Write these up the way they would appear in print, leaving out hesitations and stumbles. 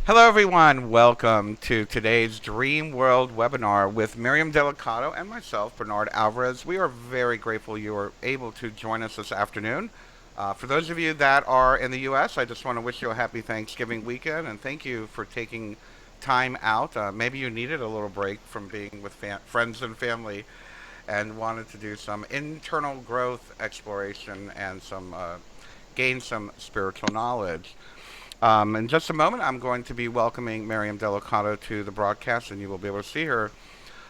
Hello, everyone. Welcome to today's Dreamworld webinar with Miriam Delicado and myself, Bernard Alvarez. We are very grateful you are able to join us this afternoon. For those of you that are in the U.S., I just want to wish you a happy Thanksgiving weekend and thank you for taking time out. Maybe you needed a little break from being with friends and family and wanted to do some internal growth exploration and gain some spiritual knowledge. In just a moment, I'm going to be welcoming Miriam Delicado to the broadcast, and you will be able to see her.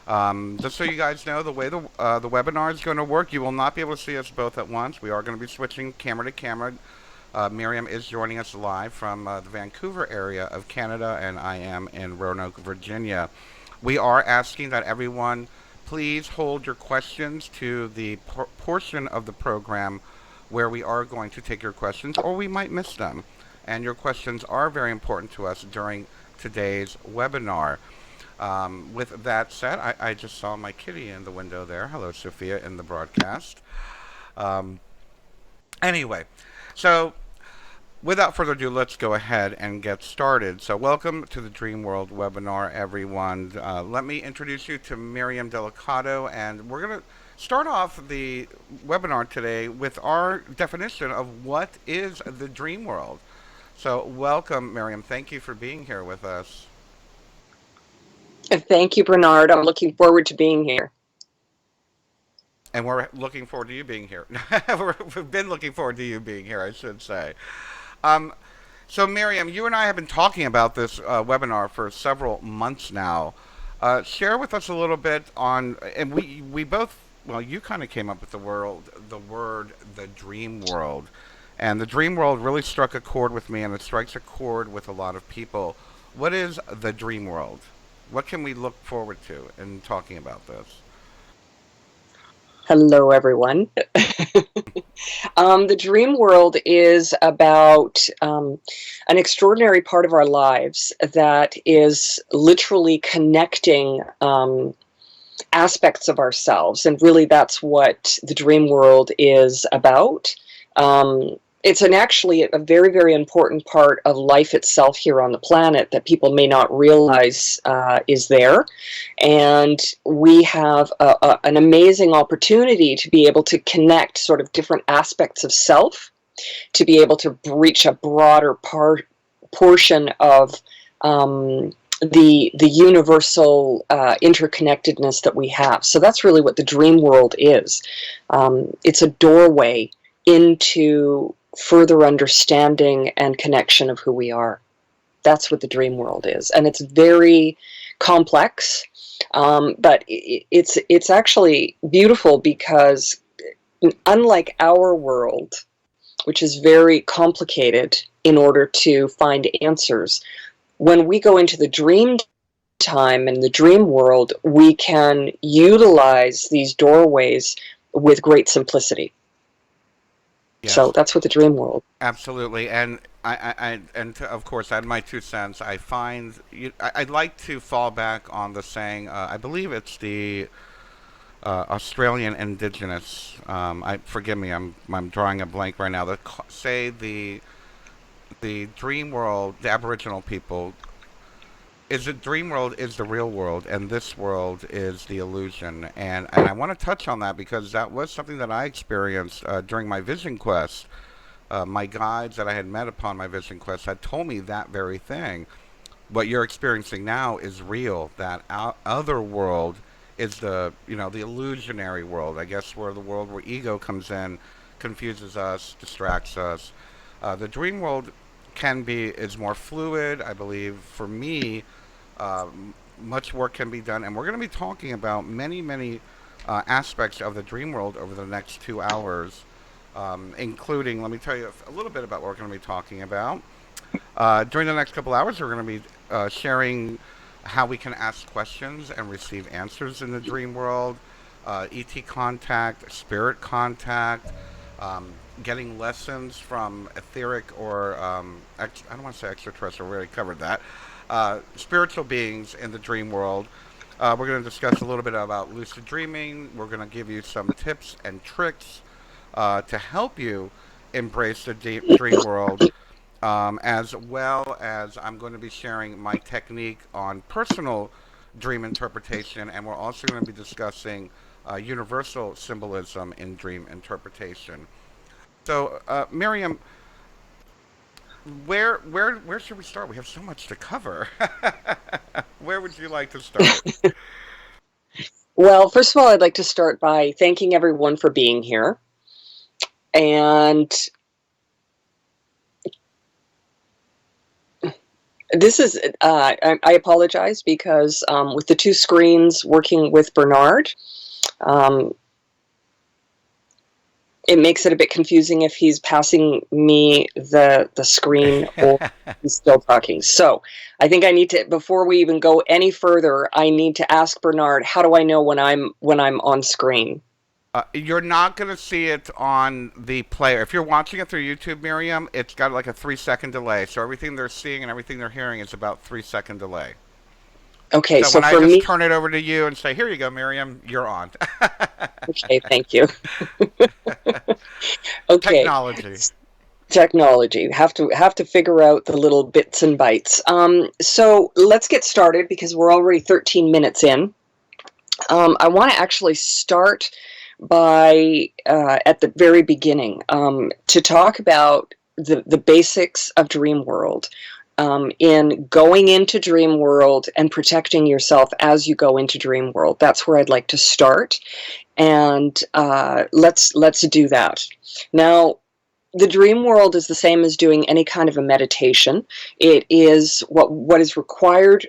Just so you guys know, the way the webinar is going to work, you will not be able to see us both at once. We are going to be switching camera to camera. Miriam is joining us live from the Vancouver area of Canada, and I am in Roanoke, Virginia. We are asking that everyone please hold your questions to the portion of the program where we are going to take your questions, or we might miss them. And your questions are very important to us during today's webinar. With that said, I just saw my kitty in the window there. Hello, Sophia, in the broadcast. Um, anyway, so without further ado, let's go ahead and get started. So, welcome to the Dreamworld webinar, everyone. Let me introduce you to Miriam Delicado, and we're going to start off the webinar today with our definition of what is the dream world. So, welcome, Miriam. Thank you for being here with us. Thank you, Bernard. I'm looking forward to being here. And we're looking forward to you being here. We've been looking forward to you being here, I should say. Um, so, Miriam, you and I have been talking about this webinar for several months now. Share with us a little bit on, and we both, well, you kind of came up with the word, the dream world. And the dream world really struck a chord with me, and it strikes a chord with a lot of people. What is the dream world? What can we look forward to in talking about this? Hello, everyone. The dream world is about an extraordinary part of our lives that is literally connecting aspects of ourselves. And really, that's what the dream world is about. It's actually a very, very important part of life itself here on the planet that people may not realize is there. And we have an amazing opportunity to be able to connect sort of different aspects of self, to be able to reach a broader portion of the universal interconnectedness that we have. So that's really what the dream world is. It's a doorway into further understanding and connection of who we are. That's what the dream world is, and it's very complex, but it's actually beautiful because unlike our world, which is very complicated in order to find answers, when we go into the dream time and the dream world, we can utilize these doorways with great simplicity. So Yes, that's what the dream world. absolutely. And of course, add my 2 cents. I find I'd like to fall back on the saying. I believe it's the Australian Indigenous. I forgive me. I'm drawing a blank right now. Say the dream world, the Aboriginal people, is the dream world is the real world, and this world is the illusion. And I want to touch on that because that was something that I experienced during my vision quest. My guides that I had met upon my vision quest had told me that very thing. What you're experiencing now is real. That other world is the illusionary world. I guess where the world where ego comes in, confuses us, distracts us. The dream world is more fluid. I believe for me, uh, much work can be done, and we're going to be talking about many aspects of the dream world over the next 2 hours, including, let me tell you a little bit about what we're going to be talking about. During the next couple hours, we're going to be sharing how we can ask questions and receive answers in the dream world, ET contact, spirit contact, getting lessons from etheric or I don't want to say extraterrestrial. We already covered that. Spiritual beings in the dream world. We're going to discuss a little bit about lucid dreaming. We're going to give you some tips and tricks to help you embrace the dream world. as well as I'm going to be sharing my technique on personal dream interpretation, and we're also going to be discussing universal symbolism in dream interpretation. So, Miriam, where should we start? We have so much to cover. Where would you like to start? Well, first of all, I'd like to start by thanking everyone for being here. And this is, I apologize because with the two screens working with Bernard, um, it makes it a bit confusing if he's passing me the screen or he's still talking. So I think I need to, before we even go any further, I need to ask Bernard, how do I know when I'm on screen? You're not going to see it on the player. If you're watching it through YouTube, Miriam, it's got like a 3 second delay. So everything they're seeing and everything they're hearing is about 3 second delay. Okay, So so when I for just me, turn it over to you and say, "Here you go, Miriam," you're on. okay, thank you. Okay, Technology. technology. Have to figure out the little bits and bytes. So let's get started because we're already 13 minutes in. I want to actually start by at the very beginning to talk about the basics of Dreamworld. In going into Dreamworld and protecting yourself as you go into Dreamworld. That's where I'd like to start, and let's do that. Now, the dream world is the same as doing any kind of a meditation. It is what is required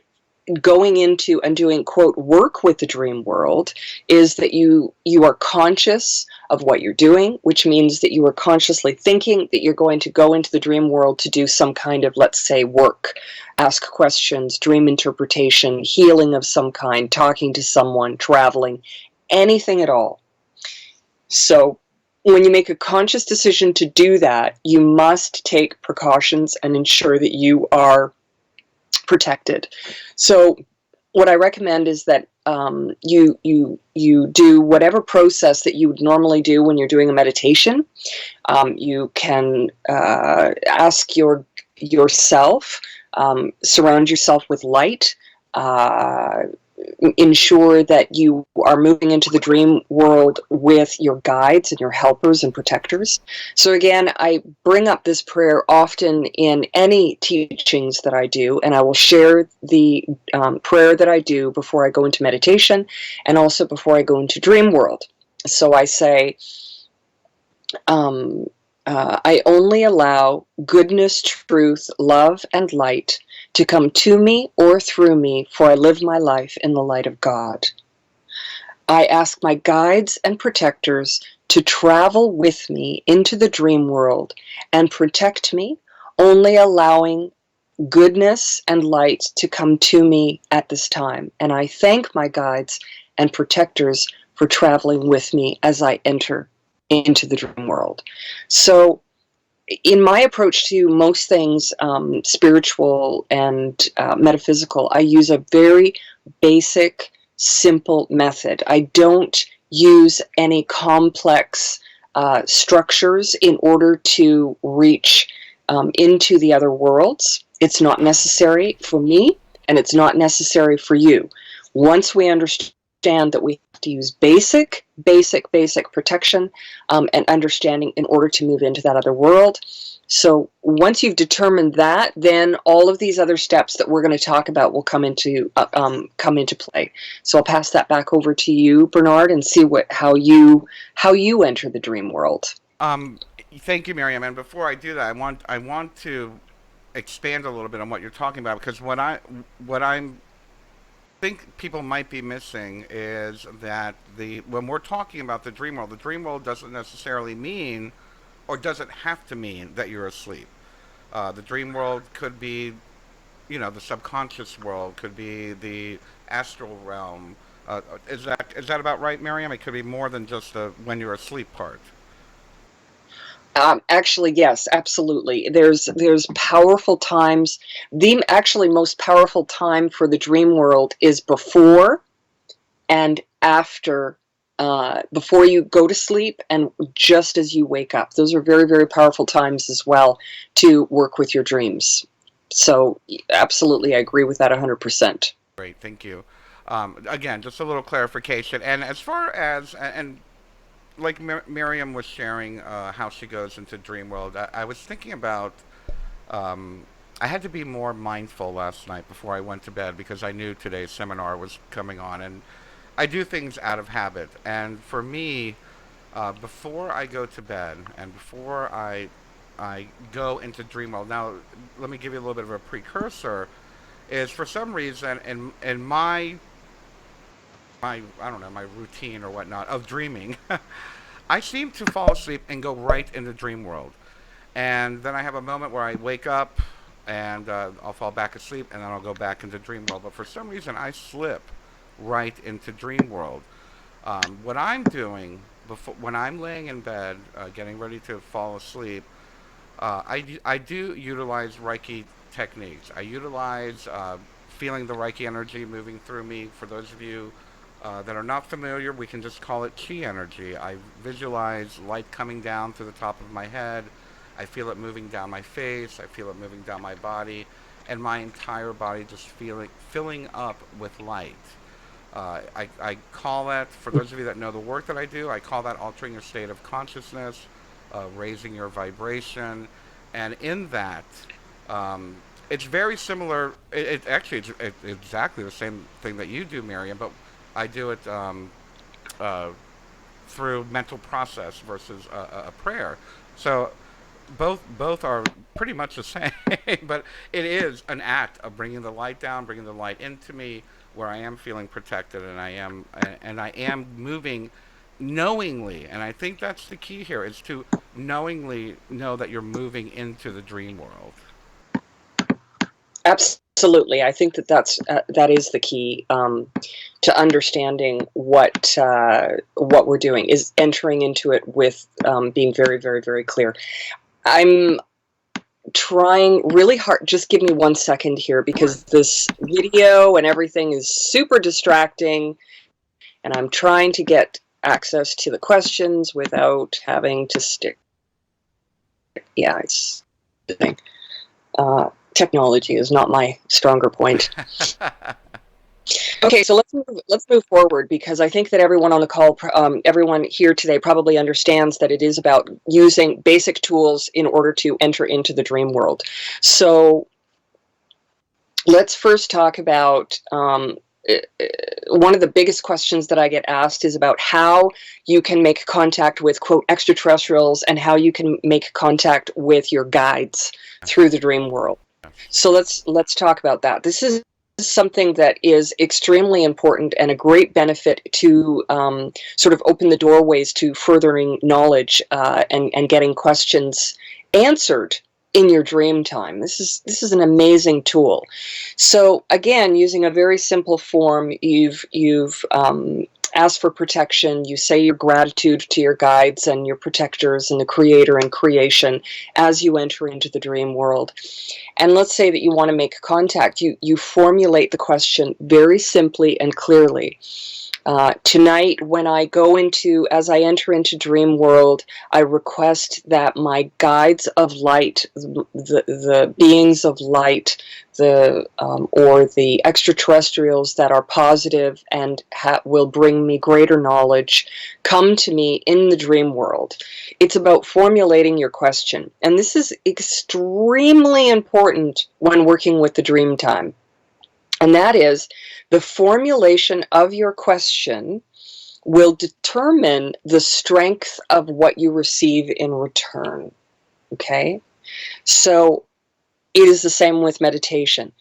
going into and doing quote work with the dream world is that you are conscious of what you're doing, which means that you are consciously thinking that you're going to go into the dream world to do some kind of, let's say, work, ask questions, dream interpretation, healing of some kind, talking to someone, traveling, anything at all. So when you make a conscious decision to do that, you must take precautions and ensure that you are protected. So what I recommend is that you do whatever process that you would normally do when you're doing a meditation. You can ask yourself, surround yourself with light. Ensure that you are moving into the dream world with your guides and your helpers and protectors. So again, I bring up this prayer often in any teachings that I do, and I will share the prayer that I do before I go into meditation and also before I go into dream world. So I say, I only allow goodness, truth, love, and light to come to me or through me, for I live my life in the light of God. I ask my guides and protectors to travel with me into the dream world and protect me, only allowing goodness and light to come to me at this time. And I thank my guides and protectors for traveling with me as I enter into the dream world. So in my approach to most things spiritual and metaphysical, I use a very basic, simple method. I don't use any complex structures in order to reach into the other worlds. It's not necessary for me, and it's not necessary for you. Once we understand that we have to use basic protection and understanding in order to move into that other world. So once you've determined that, then all of these other steps that we're going to talk about will come into play. So I'll pass that back over to you, Bernard, and see how you enter the dream world. Um, Thank you, Miriam. And before I do that, I want to expand a little bit on what you're talking about, because what I think people might be missing is that the when we're talking about the dream world doesn't necessarily mean, or doesn't have to mean, that you're asleep. The dream world could be, the subconscious world, could be the astral realm. Is that about right, Miriam? It could be more than just the when you're asleep part. Actually, yes, absolutely. There's powerful times. The actually most powerful time for the dream world is before and after before you go to sleep and just as you wake up. Those are very, very powerful times as well to work with your dreams. So absolutely, I agree with that 100%. Great, thank you. Again, just a little clarification. And as far as, and like Miriam was sharing how she goes into Dreamworld, I was thinking about, um, I had to be more mindful last night before I went to bed because I knew today's seminar was coming on. And I do things out of habit. And for me, before I go to bed and before I go into Dreamworld, now let me give you a little bit of a precursor. Is for some reason in my I don't know, my routine or whatnot of dreaming, I seem to fall asleep and go right into dream world, and then I have a moment where I wake up and I'll fall back asleep and then I'll go back into dream world. But for some reason, I slip right into dream world. What I'm doing before when I'm laying in bed, getting ready to fall asleep, I do utilize Reiki techniques. I utilize feeling the Reiki energy moving through me. For those of you that are not familiar, we can just call it chi energy. I visualize light coming down through the top of my head. I feel it moving down my face. I feel it moving down my body, and my entire body just filling up with light. I call that, for those of you that know the work that I do, I call that altering your state of consciousness, raising your vibration, and in that, um, it's very similar. It actually it's exactly the same thing that you do, Miriam, but I do it uh, through mental process versus a prayer. So both are pretty much the same, but it is an act of bringing the light down, bringing the light into me, where I am feeling protected, and I am moving knowingly. And I think that's the key here is to knowingly know that you're moving into the dream world. Absolutely, I think that is the key to understanding what we're doing is entering into it with being very, very, very clear. I'm trying really hard. Just give me 1 second here Sure. because this video and everything is super distracting, and I'm trying to get access to the questions without having to stick. Yeah, it's technology is not my stronger point. Okay, so let's move forward because I think that everyone on the call, everyone here today, probably understands that it is about using basic tools in order to enter into the dream world. So let's first talk about one of the biggest questions that I get asked is about how you can make contact with, quote, extraterrestrials and how you can make contact with your guides through the dream world. So let's talk about that. This is something that is extremely important and a great benefit to sort of open the doorways to furthering knowledge and getting questions answered in your dream time. This is an amazing tool. So again, using a very simple form, you've asked for protection. You say your gratitude to your guides and your protectors and the creator and creation as you enter into the dream world. And let's say that you want to make contact. You formulate the question very simply and clearly. Tonight, as I enter into dream world, I request that my guides of light, the beings of light, or the extraterrestrials that are positive and will bring me greater knowledge, come to me in the dream world. It's about formulating your question, and this is extremely important when working with the dream time. And that is, the formulation of your question will determine the strength of what you receive in return. Okay? So it is the same with meditation.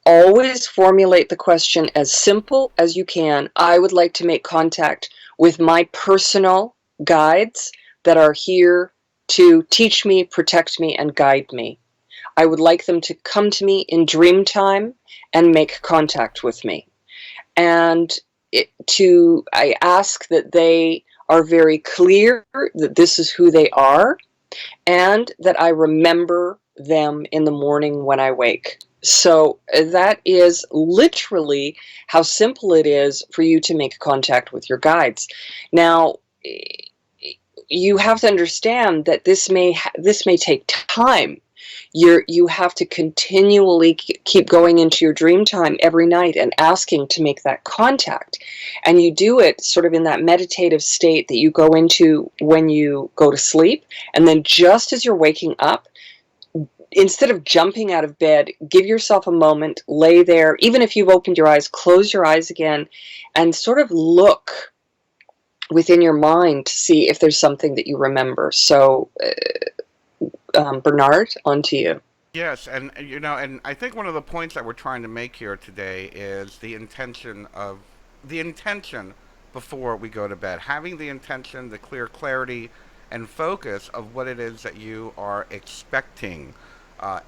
Always formulate the question as simple as you can. I would like to make contact with my personal guides that are here to teach me, protect me, and guide me. I would like them to come to me in dream time and make contact with me. And I ask that they are very clear that this is who they are, and that I remember them in the morning when I wake. So that is literally how simple it is for you to make contact with your guides. Now, you have to understand that this may take time. You have to continually keep going into your dream time every night and asking to make that contact. And you do it sort of in that meditative state that you go into when you go to sleep. And then just as you're waking up, instead of jumping out of bed, give yourself a moment, lay there. Even if you've opened your eyes, close your eyes again and sort of look within your mind to see if there's something that you remember. So, Bernard, on to you. Yes, and and I think one of the points that we're trying to make here today is the intention before we go to bed, having the intention, the clear clarity and focus of what it is that you are expecting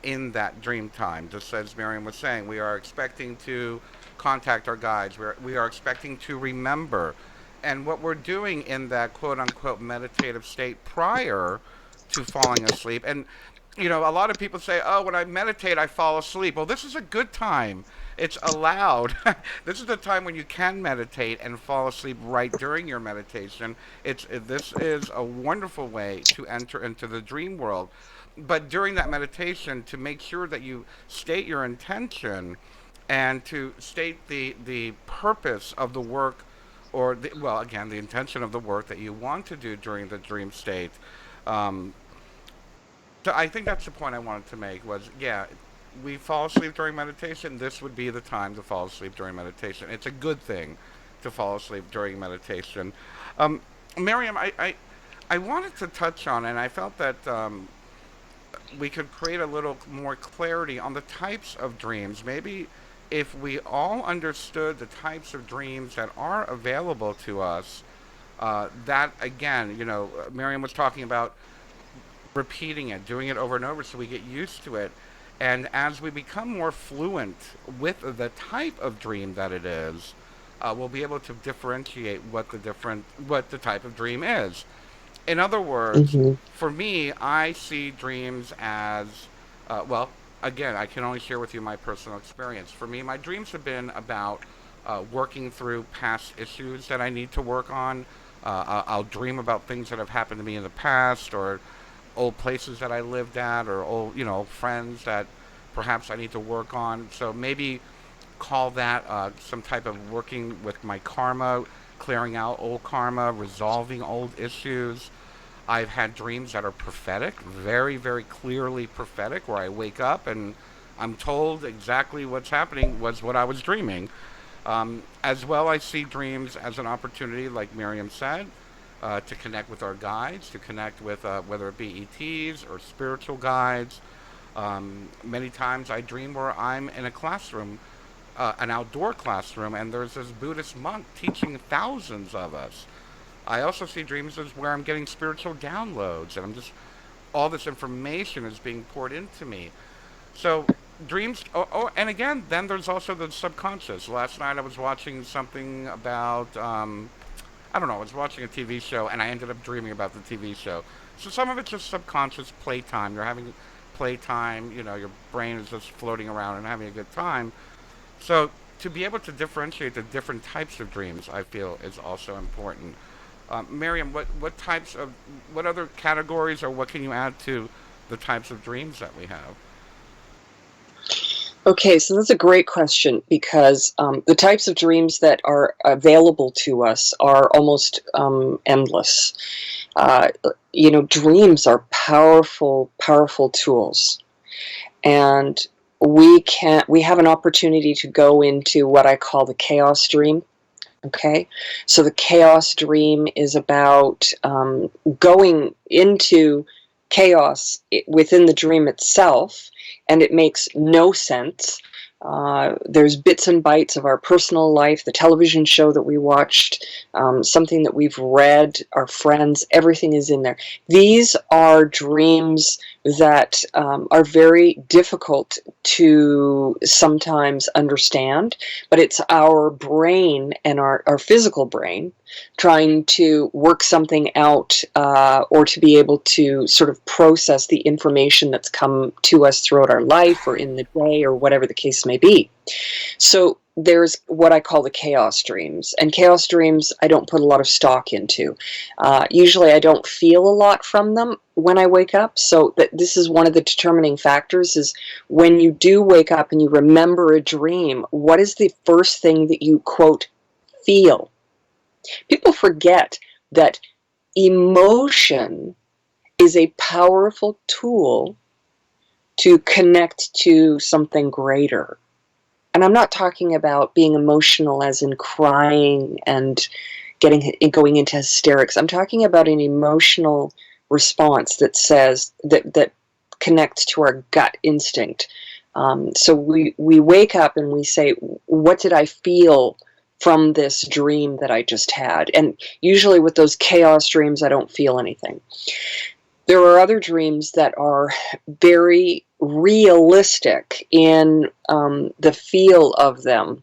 in that dream time. Just as Miriam was saying, we are expecting to contact our guides. We are expecting to remember, and what we're doing in that quote unquote meditative state prior to falling asleep. And a lot of people say, "Oh, when I meditate, I fall asleep." Well, this is a good time. It's allowed. This is the time when you can meditate and fall asleep right during your meditation. This is a wonderful way to enter into the dream world. But during that meditation, to make sure that you state your intention and to state the purpose of the work, or well, again, the intention of the work that you want to do during the dream state. Um, so I think that's the point I wanted to make was, yeah, we fall asleep during meditation. This would be the time to fall asleep during meditation. It's a good thing to fall asleep during meditation. Um, Miriam, I wanted to touch on, and I felt that we could create a little more clarity on the types of dreams. Maybe if we all understood the types of dreams that are available to us, that again, Miriam was talking about repeating it, doing it over and over so we get used to it. And as we become more fluent with the type of dream that it is, we'll be able to differentiate what the type of dream is. In other words, Mm-hmm. for me, I see dreams as, well, again, I can only share with you my personal experience. For me, my dreams have been about working through past issues that I need to work on. I'll dream about things that have happened to me in the past, or old places that I lived at, or old, friends that perhaps I need to work on. So maybe call that some type of working with my karma, clearing out old karma, resolving old issues. I've had dreams that are prophetic, very, very clearly prophetic, where I wake up and I'm told exactly what's happening was what I was dreaming. As well, I see dreams as an opportunity, like Miriam said, to connect with our guides, to connect with whether it be ETs or spiritual guides. Many times I dream where I'm in a classroom, an outdoor classroom, and there's this Buddhist monk teaching thousands of us. I also see dreams as where I'm getting spiritual downloads, and all this information is being poured into me. So dreams. Oh, and again, then there's also the subconscious. Last night I was watching something about. I don't know. I was watching a TV show, and I ended up dreaming about the TV show. So some of it's just subconscious playtime. You're having playtime. Your brain is just floating around and having a good time. So to be able to differentiate the different types of dreams, I feel is also important. Miriam, what other categories, or what can you add to the types of dreams that we have? Okay, so that's a great question because the types of dreams that are available to us are almost endless. Uh, dreams are powerful, powerful tools, and we have an opportunity to go into what I call the chaos dream. Okay, so the chaos dream is about going into chaos within the dream itself, and it makes no sense. There's bits and bytes of our personal life, the television show that we watched, something that we've read, our friends, everything is in there. These are dreams that are very difficult to sometimes understand, but it's our brain and our physical brain trying to work something out, or to be able to sort of process the information that's come to us throughout our life or in the day or whatever the case may be. So there's what I call the chaos dreams. And chaos dreams, I don't put a lot of stock into. Usually I don't feel a lot from them when I wake up. So this is one of the determining factors, is when you do wake up and you remember a dream, what is the first thing that you, quote, feel? People forget that emotion is a powerful tool to connect to something greater. And I'm not talking about being emotional as in crying and going into hysterics. I'm talking about an emotional response that says that connects to our gut instinct. So we wake up and we say, what did I feel from this dream that I just had? And usually with those chaos dreams, I don't feel anything. There are other dreams that are very realistic in the feel of them.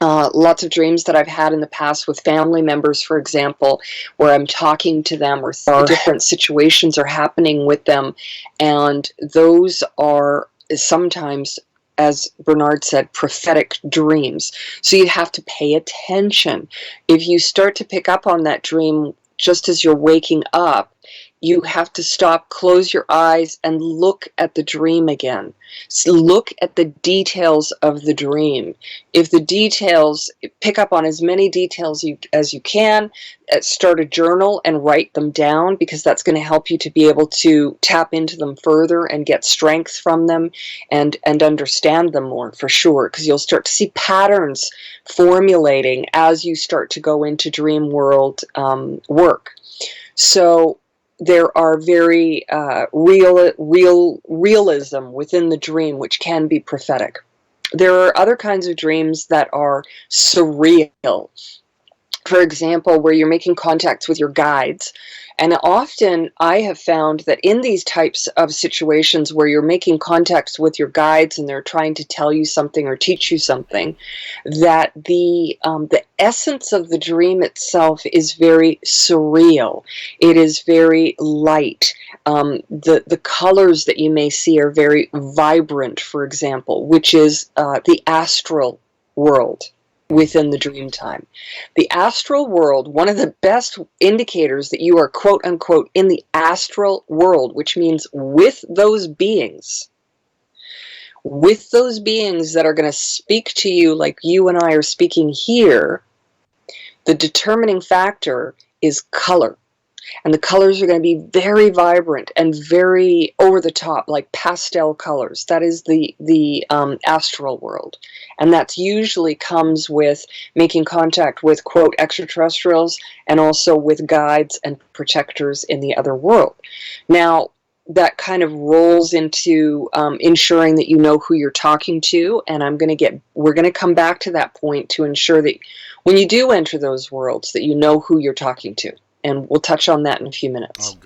Lots of dreams that I've had in the past with family members, for example, where I'm talking to them or different situations are happening with them, and those are sometimes, as Bernard said, prophetic dreams. So you have to pay attention. If you start to pick up on that dream just as you're waking up, you have to stop, close your eyes, and look at the dream again. So look at the details of the dream. If the details, pick up on as many details as you can, start a journal and write them down, because that's going to help you to be able to tap into them further and get strength from them and understand them more, for sure, because you'll start to see patterns formulating as you start to go into dream world work. So there are very realism within the dream, which can be prophetic. There are other kinds of dreams that are surreal. For example, where you're making contacts with your guides. And often I have found that in these types of situations where you're making contacts with your guides and they're trying to tell you something or teach you something, that the essence of the dream itself is very surreal. It is very light. The colors that you may see are very vibrant, for example, which is the astral world within the dream time. The astral world, one of the best indicators that you are, quote unquote, in the astral world, which means with those beings that are going to speak to you like you and I are speaking here, the determining factor is color. And the colors are going to be very vibrant and very over the top, like pastel colors. That is the astral world. And that usually comes with making contact with, quote, extraterrestrials, and also with guides and protectors in the other world. Now, that kind of rolls into ensuring that you know who you're talking to, and we're going to come back to that point to ensure that when you do enter those worlds, that you know who you're talking to. And we'll touch on that in a few minutes.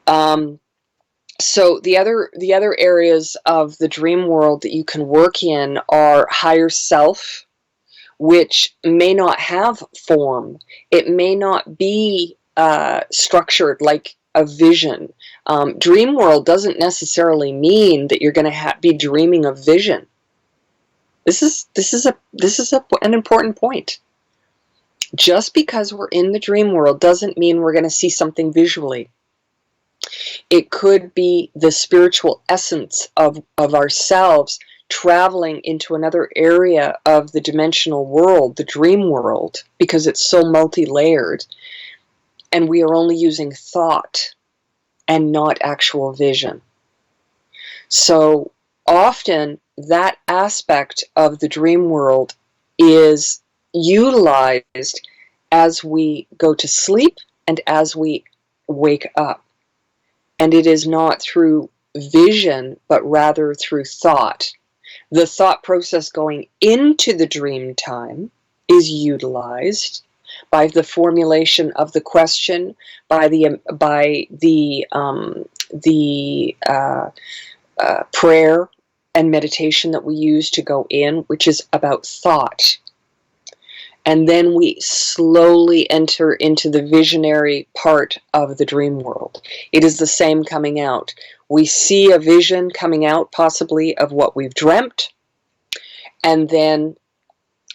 Oh, good. So the other areas of the dream world that you can work in are higher self, which may not have form. It may not be structured like a vision. Dream world doesn't necessarily mean that you're going to be dreaming of vision. This is an important point. Just because we're in the dream world doesn't mean we're going to see something visually. It could be the spiritual essence of ourselves traveling into another area of the dimensional world, the dream world, because it's so multi-layered, and we are only using thought and not actual vision. So often that aspect of the dream world is utilized as we go to sleep and as we wake up. And it is not through vision, but rather through thought. The thought process going into the dream time is utilized by the formulation of the question, by the prayer and meditation that we use to go in, which is about thought. And then we slowly enter into the visionary part of the dream world. It is the same coming out. We see a vision coming out, possibly of what we've dreamt, and then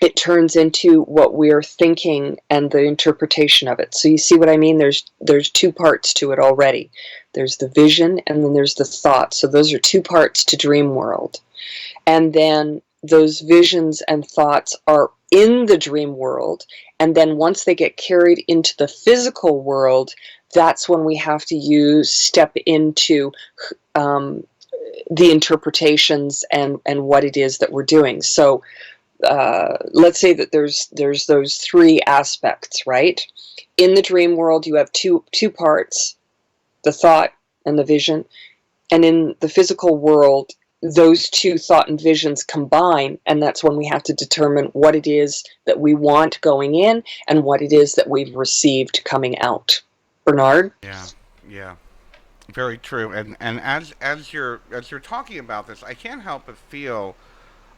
it turns into what we're thinking and the interpretation of it. So you see what I mean? There's two parts to it already. There's the vision, and then there's the thought. So those are two parts to dream world. And then those visions and thoughts are in the dream world, and then once they get carried into the physical world, that's when we have to step into the interpretations and what it is that we're doing. So let's say that there's those three aspects, right? In the dream world, you have two parts, the thought and the vision. And in the physical world, those two thought and visions combine, and that's when we have to determine what it is that we want going in and what it is that we've received coming out. Bernard? Yeah, yeah, very true. And as you're talking about this, I can't help but feel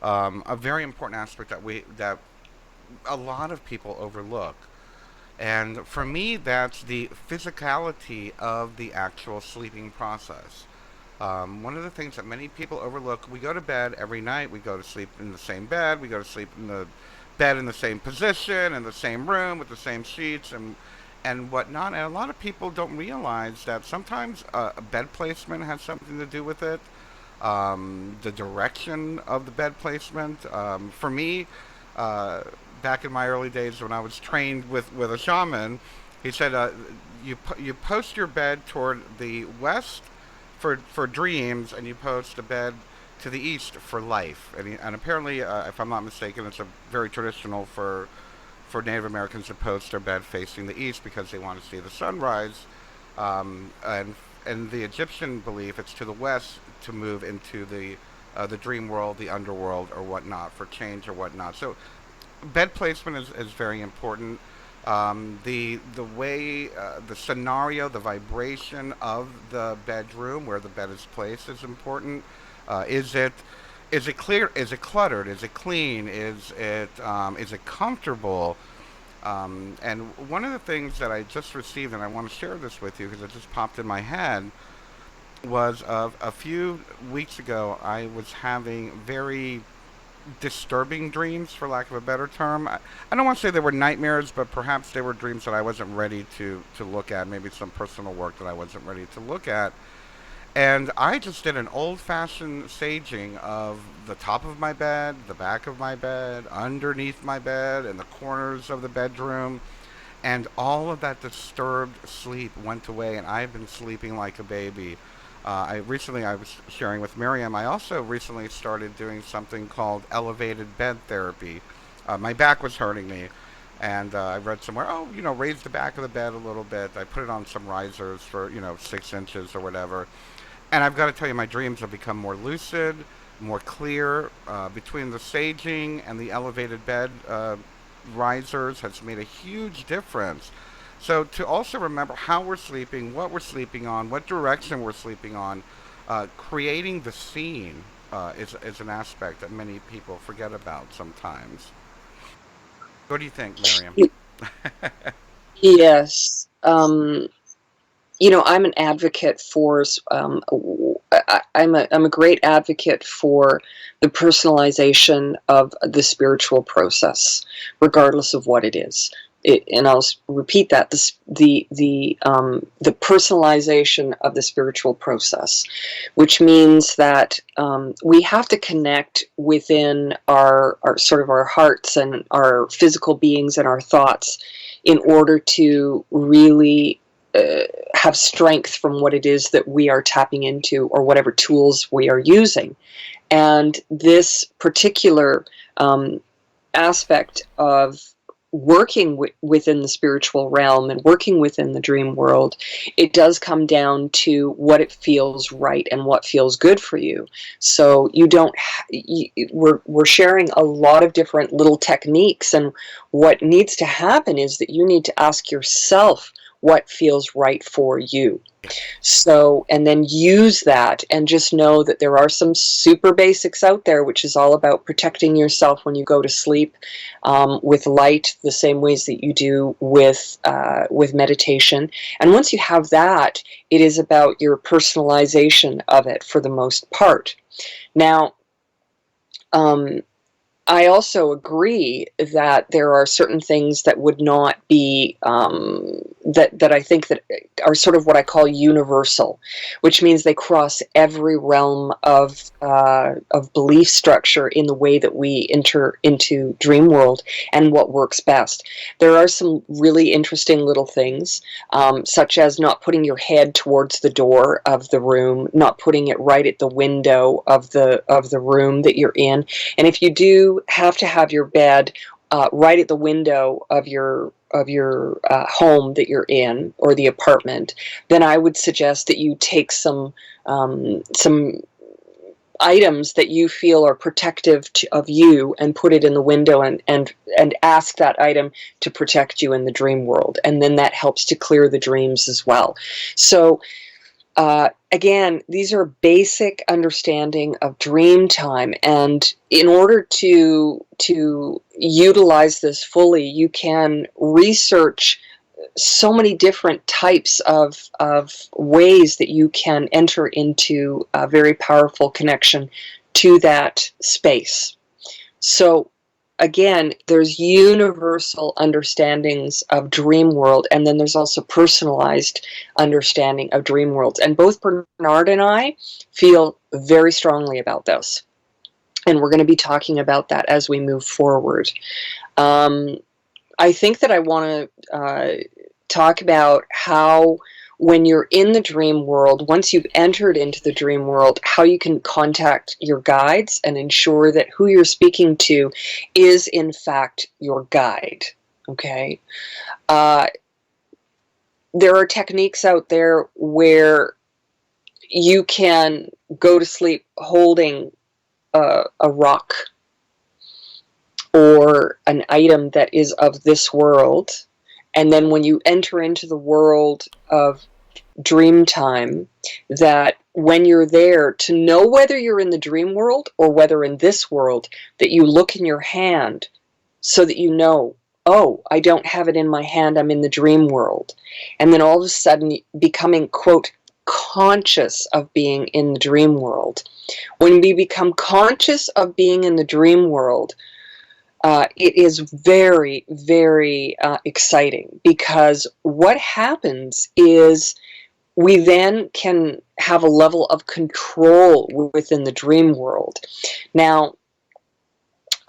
a very important aspect that a lot of people overlook. And for me, that's the physicality of the actual sleeping process. One of the things that many people overlook, we go to bed every night, we go to sleep in the same bed, we go to sleep in the bed in the same position, in the same room, with the same sheets, and whatnot. And a lot of people don't realize that sometimes bed placement has something to do with it. The direction of the bed placement. For me, uh, back in my early days when I was trained with a shaman, he said you post your bed toward the west for dreams, and you post a bed to the east for life. And apparently, if I'm not mistaken, it's a very traditional for Native Americans to post their bed facing the east because they want to see the sunrise. And in the Egyptian belief, it's to the west to move into the dream world, the underworld, or whatnot for change or whatnot. So bed placement is very important. The way the scenario, the vibration of the bedroom where the bed is placed is important. Is it clear? Is it cluttered? Is it clean? Is it comfortable? And one of the things that I just received, and I want to share this with you because it just popped in my head, was a few weeks ago. I was having very disturbing dreams, for lack of a better term. I don't want to say they were nightmares, but perhaps they were dreams that I wasn't ready to look at. Maybe some personal work that I wasn't ready to look at. And I just did an old fashioned saging of the top of my bed, the back of my bed, underneath my bed, and the corners of the bedroom. And all of that disturbed sleep went away, and I've been sleeping like a baby. I was sharing with Miriam, I also recently started doing something called elevated bed therapy. My back was hurting me, and I read somewhere, oh, raise the back of the bed a little bit. I put it on some risers for, 6 inches or whatever. And I've got to tell you, my dreams have become more lucid, more clear. Between the saging and the elevated bed risers has made a huge difference. So to also remember how we're sleeping, what we're sleeping on, what direction we're sleeping on, creating the scene is an aspect that many people forget about sometimes. What do you think, Miriam? Yes. I'm an advocate for, I'm a great advocate for the personalization of the spiritual process, regardless of what it is. And I'll repeat that: the personalization of the spiritual process, which means that we have to connect within our sort of our hearts and our physical beings and our thoughts in order to really have strength from what it is that we are tapping into or whatever tools we are using. And this particular aspect of working within the spiritual realm and working within the dream world, it does come down to what it feels right and what feels good for you. So you don't we're sharing a lot of different little techniques, and what needs to happen is that you need to ask yourself what feels right for you. So, and then use that, and just know that there are some super basics out there, which is all about protecting yourself when you go to sleep, with light, the same ways that you do with meditation. And once you have that, it is about your personalization of it for the most part. Now, um, I also agree that there are certain things that would not be, that I think that are sort of what I call universal, which means they cross every realm of belief structure in the way that we enter into dream world and what works best. There are some really interesting little things, such as not putting your head towards the door of the room, not putting it right at the window of the room that you're in. And if you do have to have your bed right at the window of your home that you're in, or the apartment, then I would suggest that you take some items that you feel are protective of you, and put it in the window, and ask that item to protect you in the dream world, and then that helps to clear the dreams as well. So again, these are basic understanding of dream time, and in order to utilize this fully, you can research so many different types of ways that you can enter into a very powerful connection to that space. So again, there's universal understandings of dream world, and then there's also personalized understanding of dream worlds. And both Bernard and I feel very strongly about this. And we're going to be talking about that as we move forward. I think that I want to talk about how, when you're in the dream world, once you've entered into the dream world, how you can contact your guides and ensure that who you're speaking to is in fact your guide. Okay. There are techniques out there where you can go to sleep holding a rock or an item that is of this world, and then when you enter into the world of dream time, that when you're there, to know whether you're in the dream world or whether in this world, that you look in your hand so that you know, oh, I don't have it in my hand, I'm in the dream world. And then all of a sudden becoming, quote, conscious of being in the dream world. When we become conscious of being in the dream world, it is very, very exciting, because what happens is we then can have a level of control within the dream world. Now,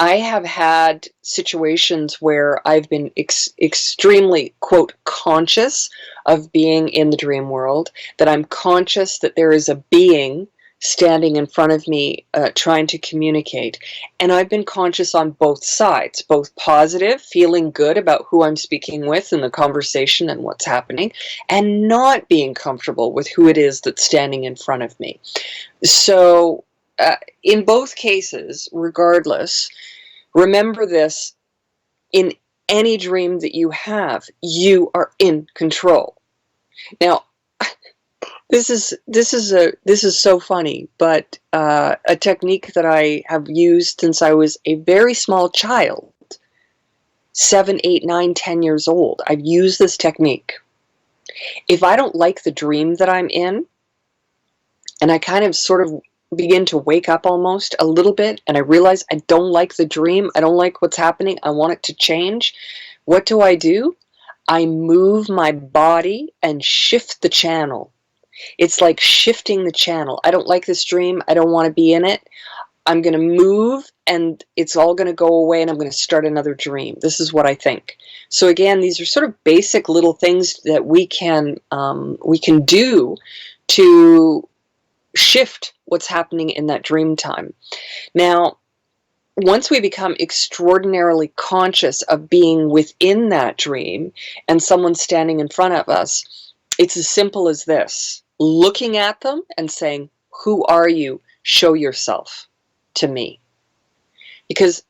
I have had situations where I've been extremely, quote, conscious of being in the dream world, that I'm conscious that there is a being standing in front of me trying to communicate. And I've been conscious on both sides, both positive, feeling good about who I'm speaking with and the conversation and what's happening, and not being comfortable with who it is that's standing in front of me. So in both cases, regardless, remember this: in any dream that you have, you are in control. Now, this is so funny, but a technique that I have used since I was a very small child, 7, 8, 9, 10 years old. I've used this technique. If I don't like the dream that I'm in, and I kind of sort of begin to wake up almost a little bit, and I realize I don't like the dream, I don't like what's happening, I want it to change, what do? I move my body and shift the channel. It's like shifting the channel. I don't like this dream, I don't want to be in it. I'm going to move, and it's all going to go away, and I'm going to start another dream. This is what I think. So again, these are sort of basic little things that we can do to shift what's happening in that dream time. Now, once we become extraordinarily conscious of being within that dream and someone standing in front of us, it's as simple as this: looking at them and saying, "Who are you? Show yourself to me." Because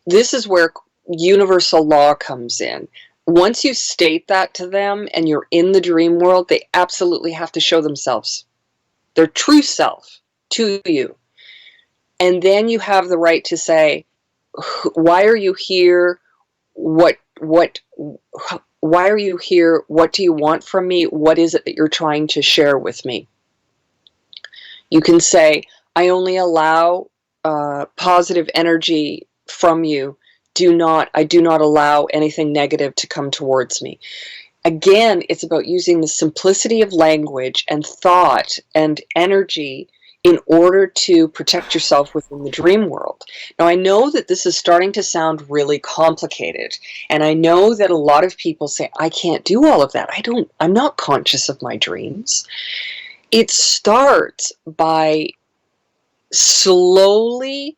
this is where universal law comes in. Once you state that to them and you're in the dream world, they absolutely have to show themselves, their true self, to you. And then you have the right to say, why are you here? What why are you here? What do you want from me? What is it that you're trying to share with me? You can say, I only allow positive energy from you. I do not allow anything negative to come towards me. Again, it's about using the simplicity of language and thought and energy in order to protect yourself within the dream world. Now, I know that this is starting to sound really complicated, and I know that a lot of people say, I can't do all of that. I'm not conscious of my dreams. It starts by slowly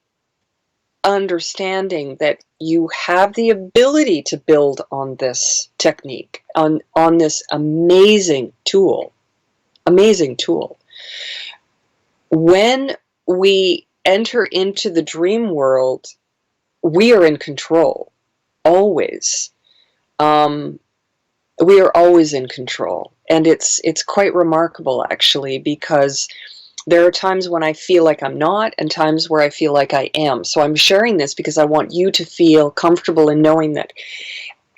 understanding that you have the ability to build on this technique, on this amazing tool. When we enter into the dream world, we are in control, always. We are always in control, and it's quite remarkable, actually, because there are times when I feel like I'm not, and times where I feel like I am. So I'm sharing this because I want you to feel comfortable in knowing that,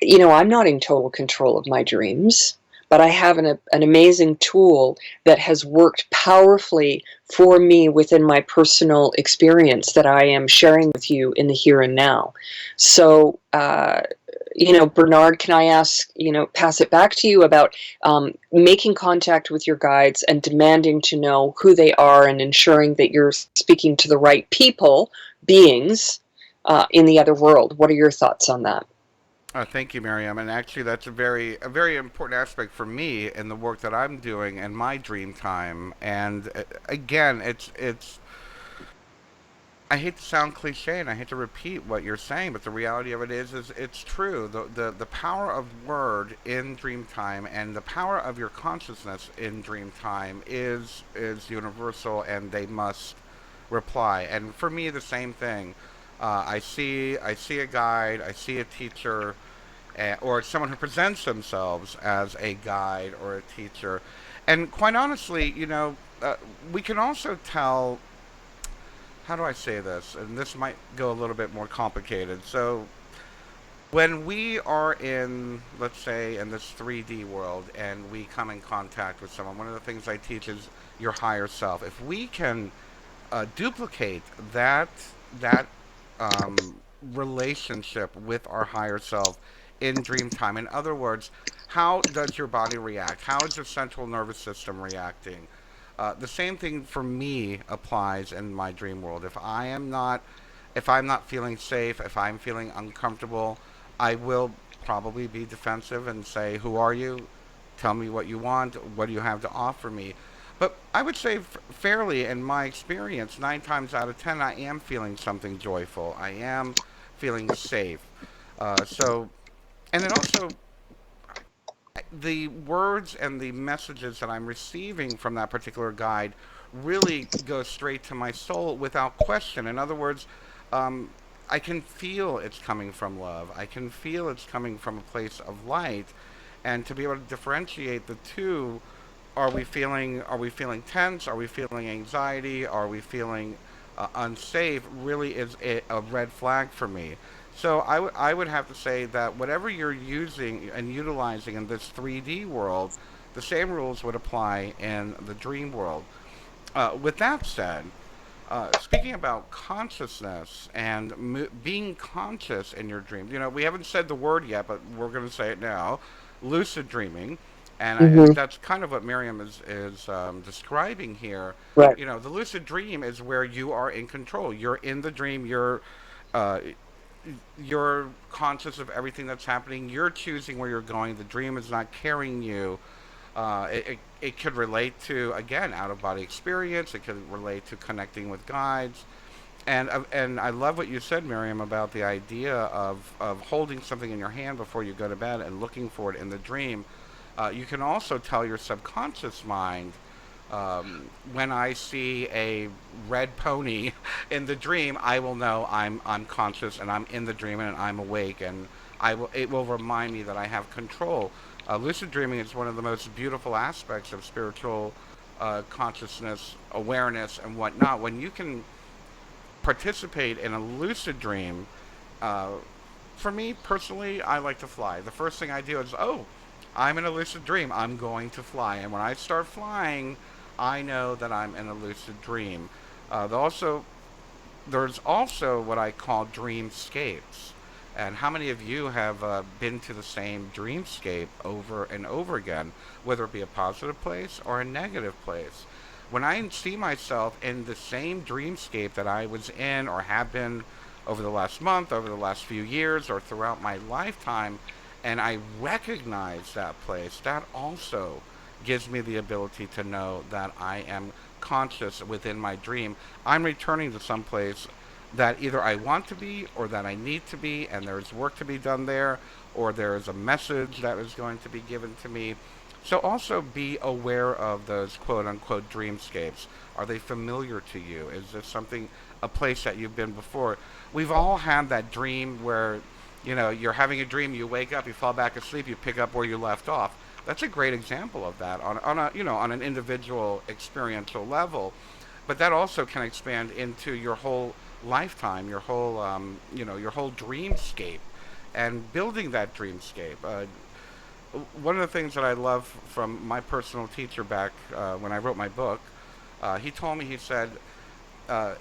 I'm not in total control of my dreams, but I have an amazing tool that has worked powerfully for me within my personal experience that I am sharing with you in the here and now. So, Bernard, can I ask, pass it back to you about making contact with your guides and demanding to know who they are and ensuring that you're speaking to the right people, beings in the other world? What are your thoughts on that? Thank you, Miriam. And actually, that's a very important aspect for me in the work that I'm doing in my dream time. And again, it's I hate to sound cliche and I hate to repeat what you're saying, but the reality of it is it's true. The power of word in dream time and the power of your consciousness in dream time is universal, and they must reply. And for me, the same thing. I see a guide, I see a teacher, or someone who presents themselves as a guide or a teacher. And quite honestly, we can also tell, how do I say this? And this might go a little bit more complicated. So, when we are in, let's say, in this 3D world and we come in contact with someone, one of the things I teach is your higher self. If we can duplicate that relationship with our higher self in dream time. In other words, how does your body react? How is your central nervous system reacting? The same thing for me applies in my dream world. If I'm not feeling safe, if I'm feeling uncomfortable, I will probably be defensive and say, "Who are you? Tell me what you want. What do you have to offer me?" But I would say, fairly, in my experience, 9 times out of 10, I am feeling something joyful. I am feeling safe. So, and then also, the words and the messages that I'm receiving from that particular guide really go straight to my soul without question. In other words, um, I can feel it's coming from love. I can feel it's coming from a place of light, and to be able to differentiate the two, are we feeling tense? Are we feeling anxiety? Are we feeling unsafe? Really is a red flag for me. So I would have to say that whatever you're using and utilizing in this 3D world, the same rules would apply in the dream world. With that said, speaking about consciousness and being conscious in your dreams, we haven't said the word yet, but we're going to say it now: lucid dreaming. And Mm-hmm. that's kind of what Miriam is describing here. Right. The lucid dream is where you are in control. You're in the dream. Uh, you're conscious of everything that's happening. You're choosing where you're going. The dream is not carrying you. It could relate to, again, out of body experience. It could relate to connecting with guides. And I love what you said, Miriam, about the idea of holding something in your hand before you go to bed and looking for it in the dream. You can also tell your subconscious mind, when I see a red pony in the dream, I will know I'm conscious and I'm in the dream and I'm awake, and it will remind me that I have control. Lucid dreaming is one of the most beautiful aspects of spiritual consciousness, awareness, and whatnot. When you can participate in a lucid dream, uh, for me personally, I like to fly. The first thing I do is, oh, I'm in a lucid dream. I'm going to fly. And when I start flying, I know that I'm in a lucid dream. Also, there's also what I call dreamscapes. And how many of you have been to the same dreamscape over and over again, whether it be a positive place or a negative place? When I see myself in the same dreamscape that I was in or have been over the last month, over the last few years, or throughout my lifetime, and I recognize that place, that also gives me the ability to know that I am conscious within my dream. I'm returning to some place that either I want to be or that I need to be, and there's work to be done there, or there is a message that is going to be given to me. So also be aware of those quote unquote dreamscapes. Are they familiar to you? Is this something, a place that you've been before? We've all had that dream where, you're having a dream, you wake up, you fall back asleep, you pick up where you left off. That's a great example of that on an individual experiential level. But that also can expand into your whole lifetime, your whole dreamscape, and building that dreamscape. One of the things that I love from my personal teacher back when I wrote my book, he told me, he said,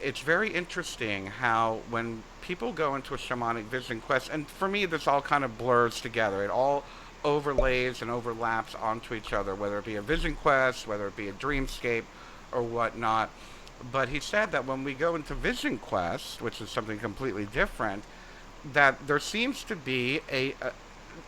it's very interesting how when people go into a shamanic vision quest, and for me, this all kind of blurs together. It all overlays and overlaps onto each other, whether it be a vision quest, whether it be a dreamscape, or whatnot. But he said that when we go into vision quest, which is something completely different, that there seems to be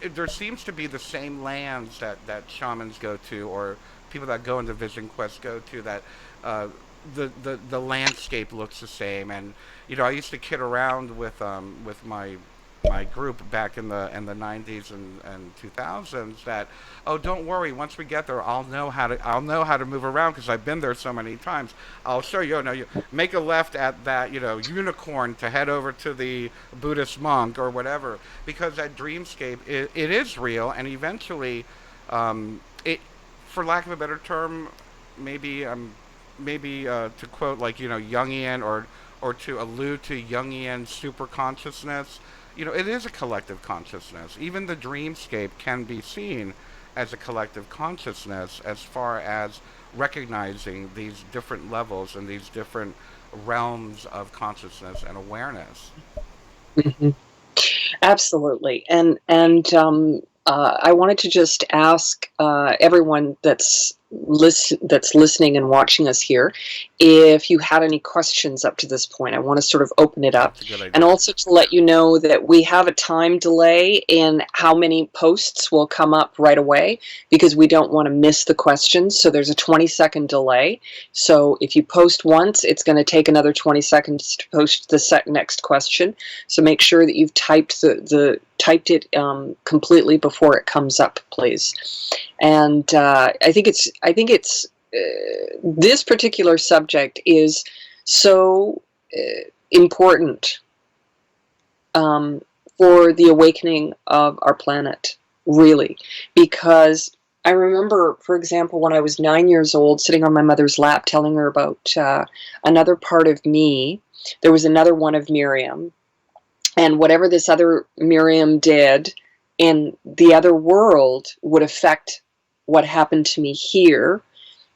the same lands that shamans go to, or people that go into vision quest go to, that uh, the landscape looks the same. And I used to kid around with my group back in the 90s and 2000s that, oh, don't worry, once we get there, I'll know how to move around because I've been there so many times. I'll show you. No, you make a left at that unicorn to head over to the Buddhist monk or whatever, because that dreamscape, it is real. And eventually, it, for lack of a better term, maybe to quote, like, Jungian, or to allude to Jungian super consciousness, it is a collective consciousness. Even the dreamscape can be seen as a collective consciousness, as far as recognizing these different levels and these different realms of consciousness and awareness. Mhm. Absolutely. And I wanted to just ask everyone that's listening and watching us here, if you had any questions up to this point. I want to sort of open it up, That's a good and idea. also to let you know that we have a time delay in how many posts will come up right away, because we don't want to miss the questions. So there's a 20-second delay. So if you post once, it's going to take another 20 seconds to post the next question. So make sure that you've typed it completely before it comes up, please. And I think it's this particular subject is so important um, for the awakening of our planet, really, because I remember, for example, when I was 9 years old, sitting on my mother's lap, telling her about another part of me. There was another one of Miriam, and whatever this other Miriam did in the other world would affect what happened to me here,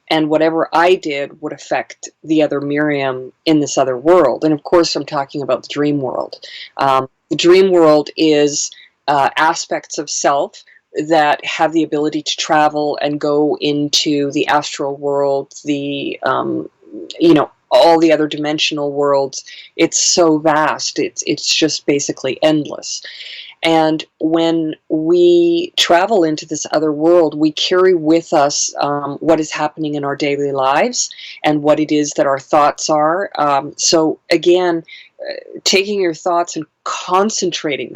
and whatever I did would affect the other Miriam in this other world. And of course, I'm talking about the dream world. The dream world is aspects of self that have the ability to travel and go into the astral world, all the other dimensional worlds. It's so vast. It's just basically endless. And when we travel into this other world, we carry with us what is happening in our daily lives and what it is that our thoughts are. So again, taking your thoughts and concentrating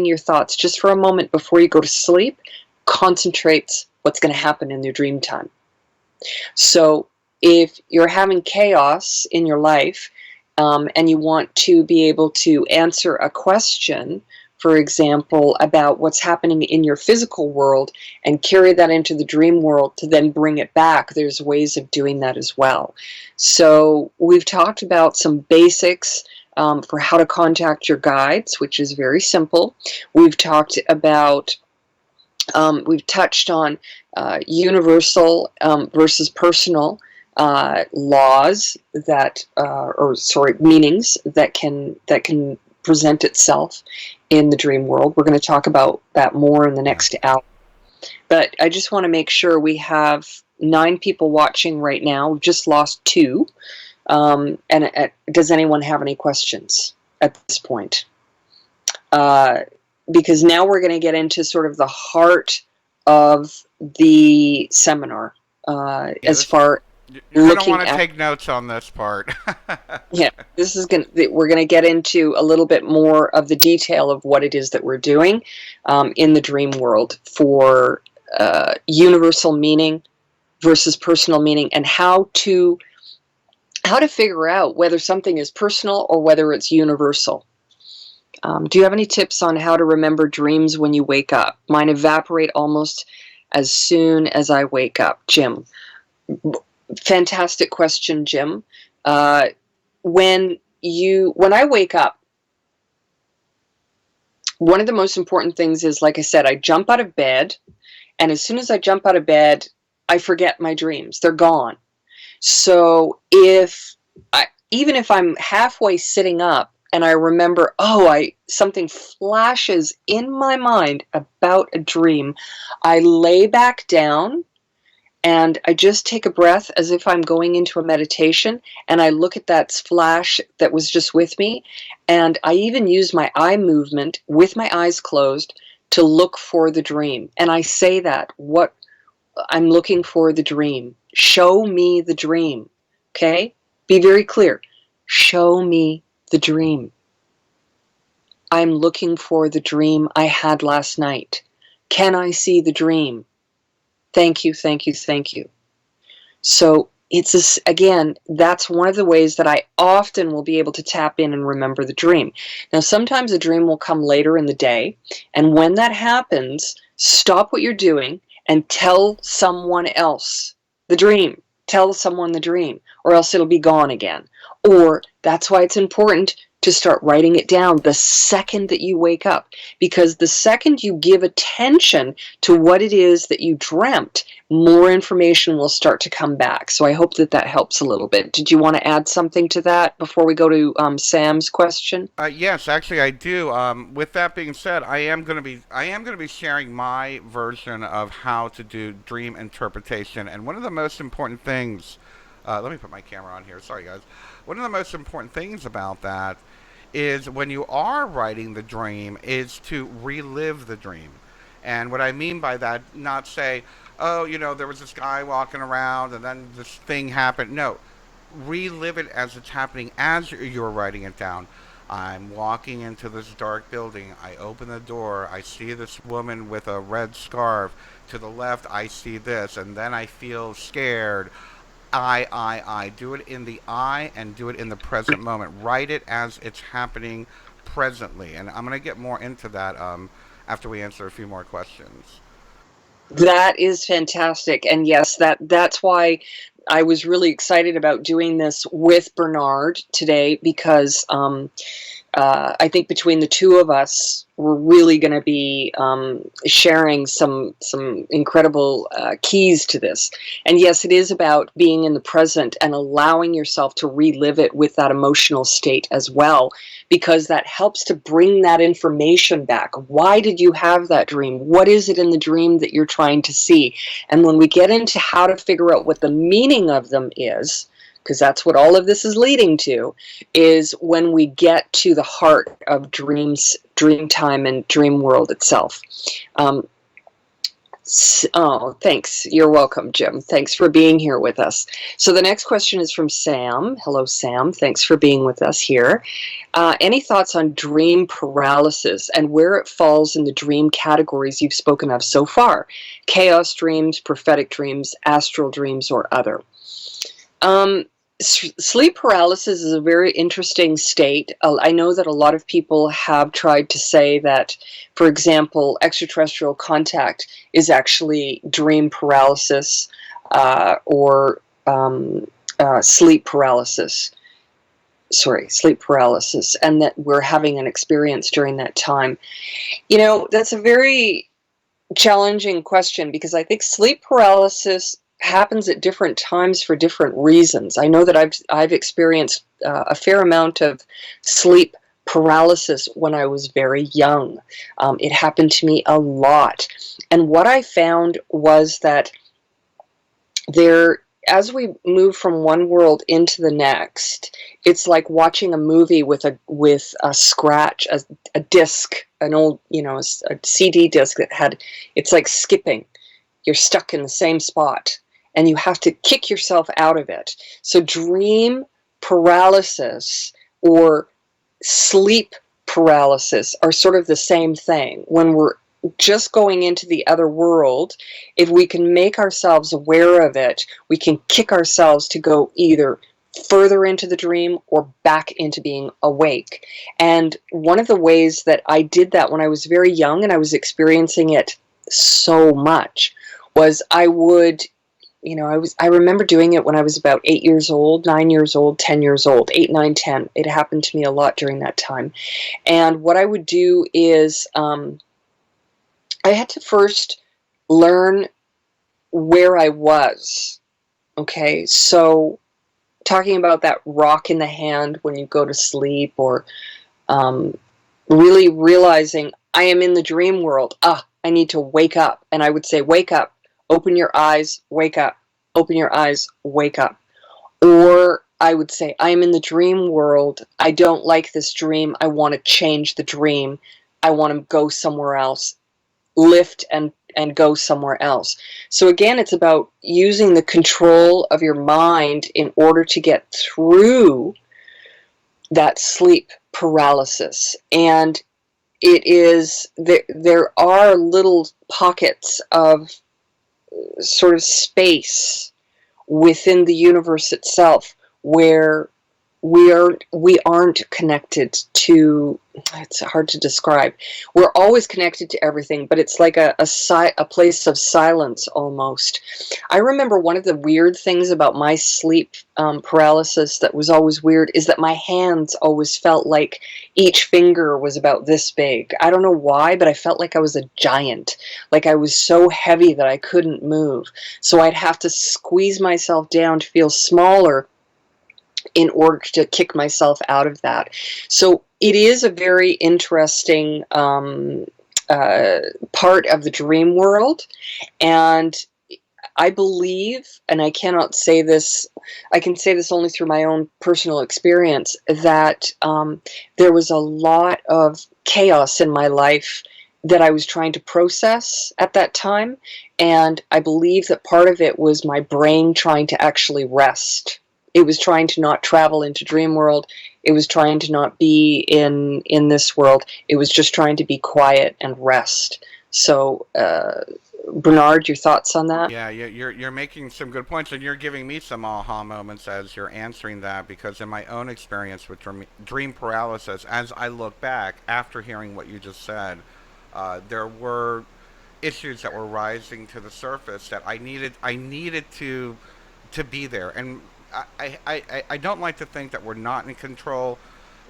your thoughts just for a moment before you go to sleep, concentrates what's going to happen in your dream time. So if you're having chaos in your life, and you want to be able to answer a question, for example, about what's happening in your physical world and carry that into the dream world to then bring it back, there's ways of doing that as well. So we've talked about some basics for how to contact your guides, which is very simple. We've talked about, we've touched on universal versus personal laws that, meanings that can present itself in the dream world. We're going to talk about that more in the next hour. But I just want to make sure we have 9 people watching right now. We've just lost 2. Does anyone have any questions at this point? Because now we're going to get into sort of the heart of the seminar, as far you're going to want to take notes on this part. Yeah, this is we're going to get into a little bit more of the detail of what it is that we're doing in the dream world for universal meaning versus personal meaning, and how to figure out whether something is personal or whether it's universal. Do you have any tips on how to remember dreams when you wake up? Mine evaporate almost as soon as I wake up. Jim. Fantastic question, Jim. When I wake up, one of the most important things is, like I said, I jump out of bed, and as soon as I jump out of bed, I forget my dreams. They're gone. So even if I'm halfway sitting up and I remember, something flashes in my mind about a dream, I lay back down and I just take a breath as if I'm going into a meditation, and I look at that flash that was just with me, and I even use my eye movement with my eyes closed to look for the dream. And I say that, what I'm looking for the dream. Show me the dream. Okay? Be very clear. Show me the dream. I'm looking for the dream I had last night. Can I see the dream? Thank you, thank you, thank you. So again, that's one of the ways that I often will be able to tap in and remember the dream. Now, sometimes a dream will come later in the day, and when that happens, stop what you're doing and tell someone else the dream. Tell someone the dream, or else it'll be gone again. Or that's why it's important to start writing it down the second that you wake up, because the second you give attention to what it is that you dreamt, more information will start to come back. So I hope that helps a little bit. Did you want to add something to that before we go to Sam's question? Yes, actually, I do. With that being said, I am going to be sharing my version of how to do dream interpretation. And one of the most important things, let me put my camera on here. Sorry, guys. One of the most important things about that is, when you are writing the dream, is to relive the dream. And what I mean by that, not say, oh, there was this guy walking around and then this thing happened. No, relive it as it's happening as you're writing it down. I'm walking into this dark building. I open the door. I see this woman with a red scarf. To the left, I see this, and then I feel scared. I. Do it in the I and do it in the present moment. Write it as it's happening presently. And I'm going to get more into that after we answer a few more questions. That is fantastic. And yes, that's why I was really excited about doing this with Bernard today, because I think between the two of us, we're really going to be sharing some incredible keys to this. And yes, it is about being in the present and allowing yourself to relive it with that emotional state as well, because that helps to bring that information back. Why did you have that dream? What is it in the dream that you're trying to see? And when we get into how to figure out what the meaning of them is, because that's what all of this is leading to, is when we get to the heart of dreams, dream time, and dream world itself. Thanks. You're welcome, Jim. Thanks for being here with us. So the next question is from Sam. Hello, Sam. Thanks for being with us here. Any thoughts on dream paralysis and where it falls in the dream categories you've spoken of so far? Chaos dreams, prophetic dreams, astral dreams, or other? Sleep paralysis is a very interesting state. I know that a lot of people have tried to say that, for example, extraterrestrial contact is actually dream paralysis, or sleep paralysis. Sorry, sleep paralysis, and that we're having an experience during that time. That's a very challenging question, because I think sleep paralysis happens at different times for different reasons. I know that I've experienced a fair amount of sleep paralysis when I was very young. It happened to me a lot, and what I found was that there as we move from one world into the next, it's like watching a movie with a scratch, a disc, an old, a CD disc that had, it's like skipping. You're stuck in the same spot and you have to kick yourself out of it. So dream paralysis or sleep paralysis are sort of the same thing. When we're just going into the other world, if we can make ourselves aware of it, we can kick ourselves to go either further into the dream or back into being awake. And one of the ways that I did that when I was very young and I was experiencing it so much was I remember doing it when I was about 8 years old, 9 years old, 10 years old, 8, 9, 10. It happened to me a lot during that time. And what I would do is I had to first learn where I was. Okay, so talking about that rock in the hand when you go to sleep, or um, really realizing I am in the dream world. I need to wake up. And I would say, wake up, open your eyes, wake up, open your eyes, wake up. Or I would say, I'm in the dream world. I don't like this dream. I want to change the dream. I want to go somewhere else. Lift and go somewhere else. So again, it's about using the control of your mind in order to get through that sleep paralysis. And there are little pockets of sort of space within the universe itself where we aren't connected to. It's hard to describe. We're always connected to everything, but it's like a place of silence almost. I remember one of the weird things about my sleep paralysis that was always weird is that my hands always felt like each finger was about this big. I don't know why, but I felt like I was a giant. Like I was so heavy that I couldn't move. So I'd have to squeeze myself down to feel smaller in order to kick myself out of that. So it is a very interesting part of the dream world. And I believe, and I cannot say this, I can say this only through my own personal experience, that there was a lot of chaos in my life that I was trying to process at that time. And I believe that part of it was my brain trying to actually rest. It was trying to not travel into dream world. It was trying to not be in this world. It was just trying to be quiet and rest. So, Bernard, your thoughts on that? Yeah, you're making some good points, and you're giving me some aha moments as you're answering that. Because in my own experience with dream paralysis, as I look back after hearing what you just said, there were issues that were rising to the surface that I needed to be there. And I don't like to think that we're not in control,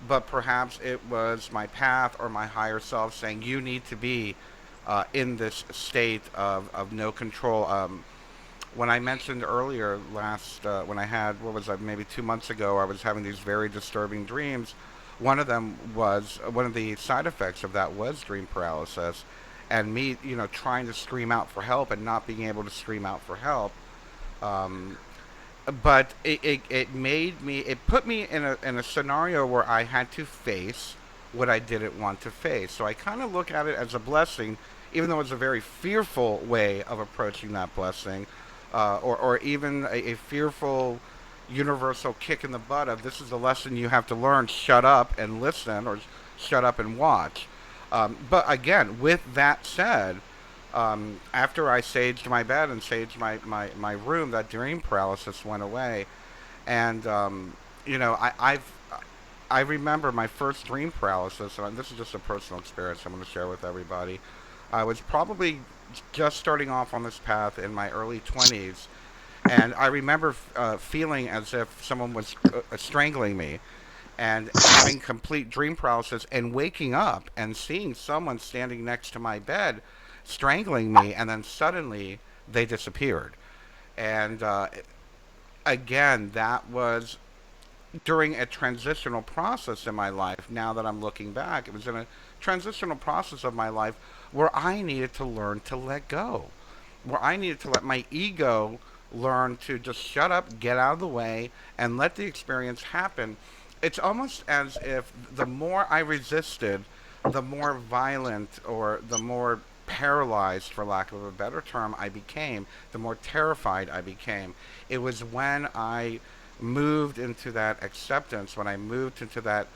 but perhaps it was my path or my higher self saying you need to be in this state of no control. When I mentioned earlier when I had, what was that, maybe 2 months ago, I was having these very disturbing dreams. One of the side effects of that was dream paralysis, and me, trying to scream out for help and not being able to scream out for help. Um, but it put me in a scenario where I had to face what I didn't want to face. So I kind of look at it as a blessing, even though it's a very fearful way of approaching that blessing, or even a fearful universal kick in the butt of this is a lesson you have to learn. Shut up and listen, or shut up and watch. But again, with that said, after I saged my bed and saged my room, that dream paralysis went away. And you know, I remember my first dream paralysis, and this is just a personal experience I'm going to share with everybody. I was probably just starting off on this path in my early 20s, and I remember feeling as if someone was strangling me, and having complete dream paralysis, and waking up and seeing someone standing next to my bed strangling me, and then suddenly they disappeared. And again, that was during a transitional process in my life. Now that I'm looking back, it was in a transitional process of my life where I needed to learn to let go, where I needed to let my ego learn to just shut up, get out of the way, and let the experience happen. It's almost as if the more I resisted, the more violent, or the more paralyzed, for lack of a better term, I became, the more terrified I became. It was when I moved into that acceptance, when I moved into that,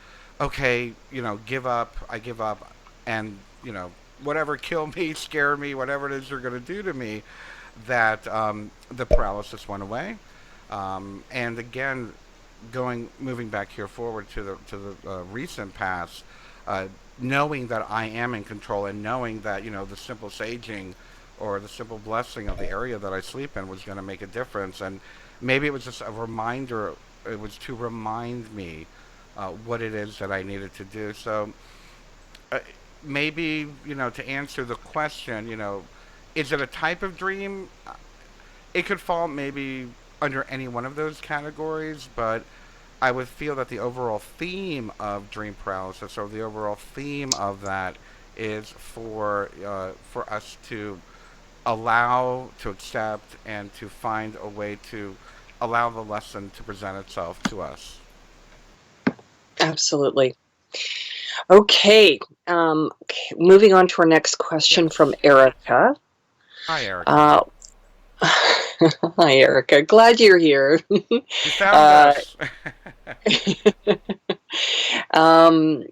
okay, you know, give up, I give up, and, you know, whatever, kill me, scare me, whatever it is you're going to do to me, that the paralysis went away. And again, moving back here forward to the recent past, uh, knowing that I am in control, and knowing that, you know, the simple saging or the simple blessing of the area that I sleep in was going to make a difference. And maybe it was just a reminder. It was to remind me what it is that I needed to do. So uh, maybe, you know, to answer the question, you know, is it a type of dream? It could fall maybe under any one of those categories, but I would feel that the overall theme of dream paralysis, or the overall theme of that, is for us to allow, to accept, and to find a way to allow the lesson to present itself to us. Absolutely. Okay. Okay. Moving on to our next question from Yes. Erica. Hi, Erica. Uh, Hi, Erica. Glad you're here. You found uh, us. um,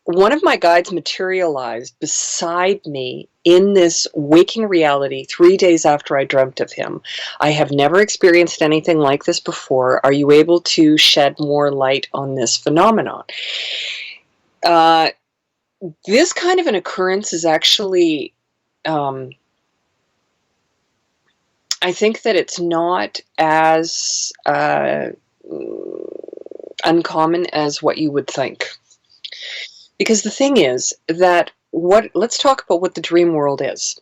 One of my guides materialized beside me in this waking reality 3 days after I dreamt of him. I have never experienced anything like this before. Are you able to shed more light on this phenomenon? Uh, this kind of an occurrence is actually, um, I think that it's not as uncommon as what you would think. Because the thing is that let's talk about what the dream world is.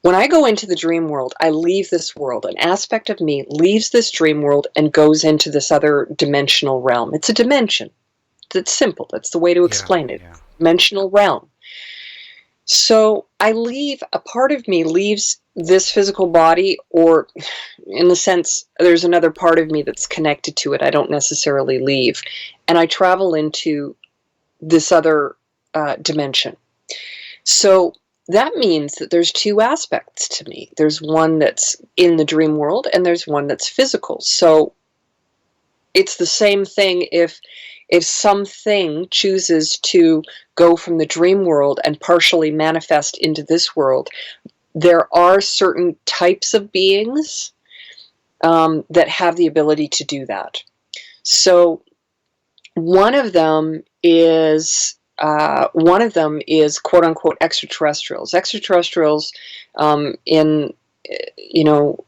When I go into the dream world, I leave this world. An aspect of me leaves this dream world and goes into this other dimensional realm. It's a dimension. It's simple. That's the way to Yeah, explain it. yeah, Dimensional realm. So I leave, a part of me leaves this physical body, or in the sense, there's another part of me that's connected to it. I don't necessarily leave. And I travel into this other dimension. So that means that there's two aspects to me. There's one that's in the dream world, and there's one that's physical. So it's the same thing if something chooses to go from the dream world and partially manifest into this world. There are certain types of beings that have the ability to do that. So one of them is quote unquote extraterrestrials. Extraterrestrials, in you know,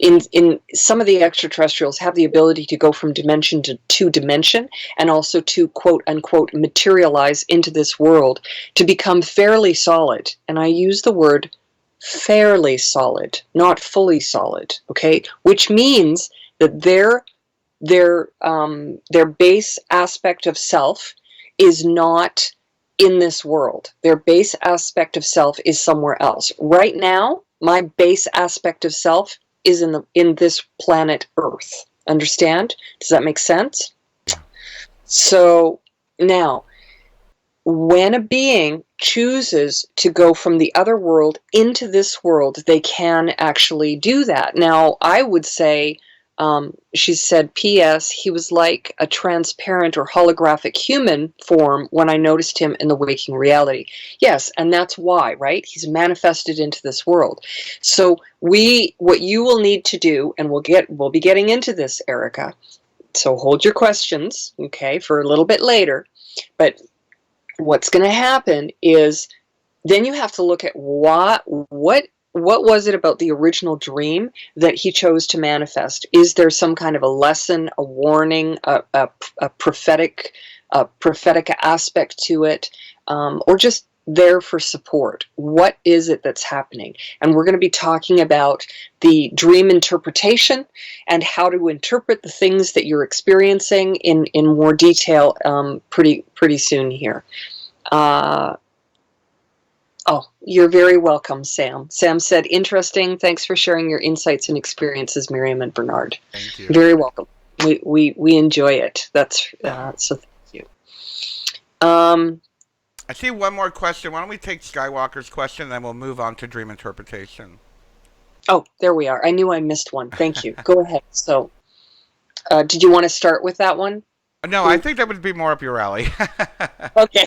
in some of the extraterrestrials have the ability to go from dimension to dimension, and also to quote unquote materialize into this world to become fairly solid. And I use the word fairly solid, not fully solid. Okay, which means that their base aspect of self is not in this world. Their base aspect of self is somewhere else. Right now, my base aspect of self is in this planet Earth. Understand? Does that make sense? yeah. So now, when a being chooses to go from the other world into this world, they can actually do that. Now, I would say She said, P.S. He was like a transparent or holographic human form when I noticed him in the waking reality. Yes, and that's why, right? He's manifested into this world. So what you will need to do, and we'll be getting into this, Erica. So hold your questions, okay, for a little bit later. But what's going to happen is then you have to look at what was it about the original dream that he chose to manifest? Is there some kind of a lesson, a warning, a prophetic aspect to it, or just there for support? What is it that's happening? And we're going to be talking about the dream interpretation and how to interpret the things that you're experiencing in more detail pretty soon here. Oh, you're very welcome, Sam. Sam said, interesting. Thanks for sharing your insights and experiences, Miriam and Bernard. Thank you. Very welcome. We enjoy it. That's so thank you. I see one more question. Why don't we take Skywalker's question, and then we'll move on to dream interpretation. Oh, there we are. I knew I missed one. Thank you. Go ahead. So, did you want to start with that one? No, I think that would be more up your alley. Okay.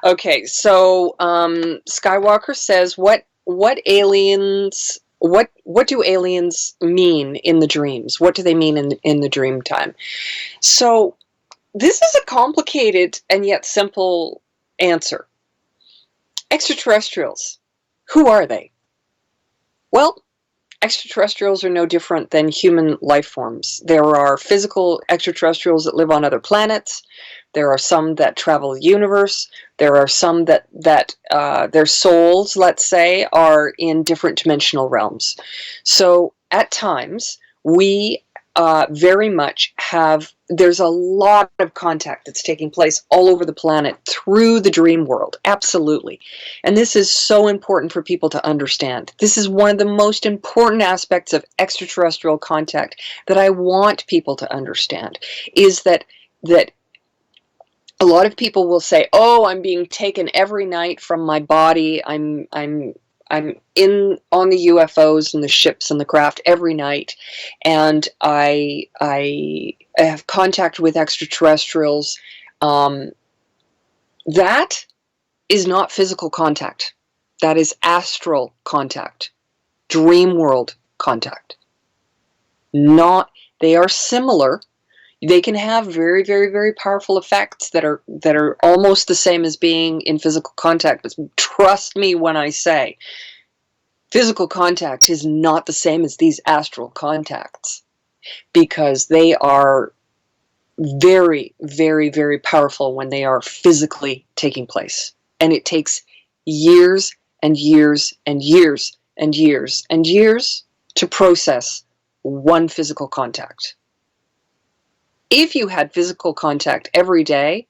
Okay, so Skywalker says, what aliens, what do aliens mean in the dreams? What do they mean in the dream time? So this is a complicated and yet simple answer. Extraterrestrials, who are they? Well, extraterrestrials are no different than human life forms. There are physical extraterrestrials that live on other planets. There are some that travel the universe. There are some that their souls, let's say, are in different dimensional realms. So at times, we very much there's a lot of contact that's taking place all over the planet through the dream world. Absolutely. And this is so important for people to understand. This is one of the most important aspects of extraterrestrial contact that I want people to understand, is that a lot of people will say, "Oh, I'm being taken every night from my body. I'm in on the UFOs and the ships and the craft every night, and I have contact with extraterrestrials." That is not physical contact. That is astral contact, dream world contact. They are similar. They can have very, very, very powerful effects that are almost the same as being in physical contact. But trust me when I say, physical contact is not the same as these astral contacts, because they are very, very, very powerful when they are physically taking place. And it takes years and years and years and years and years to process one physical contact. If you had physical contact every day,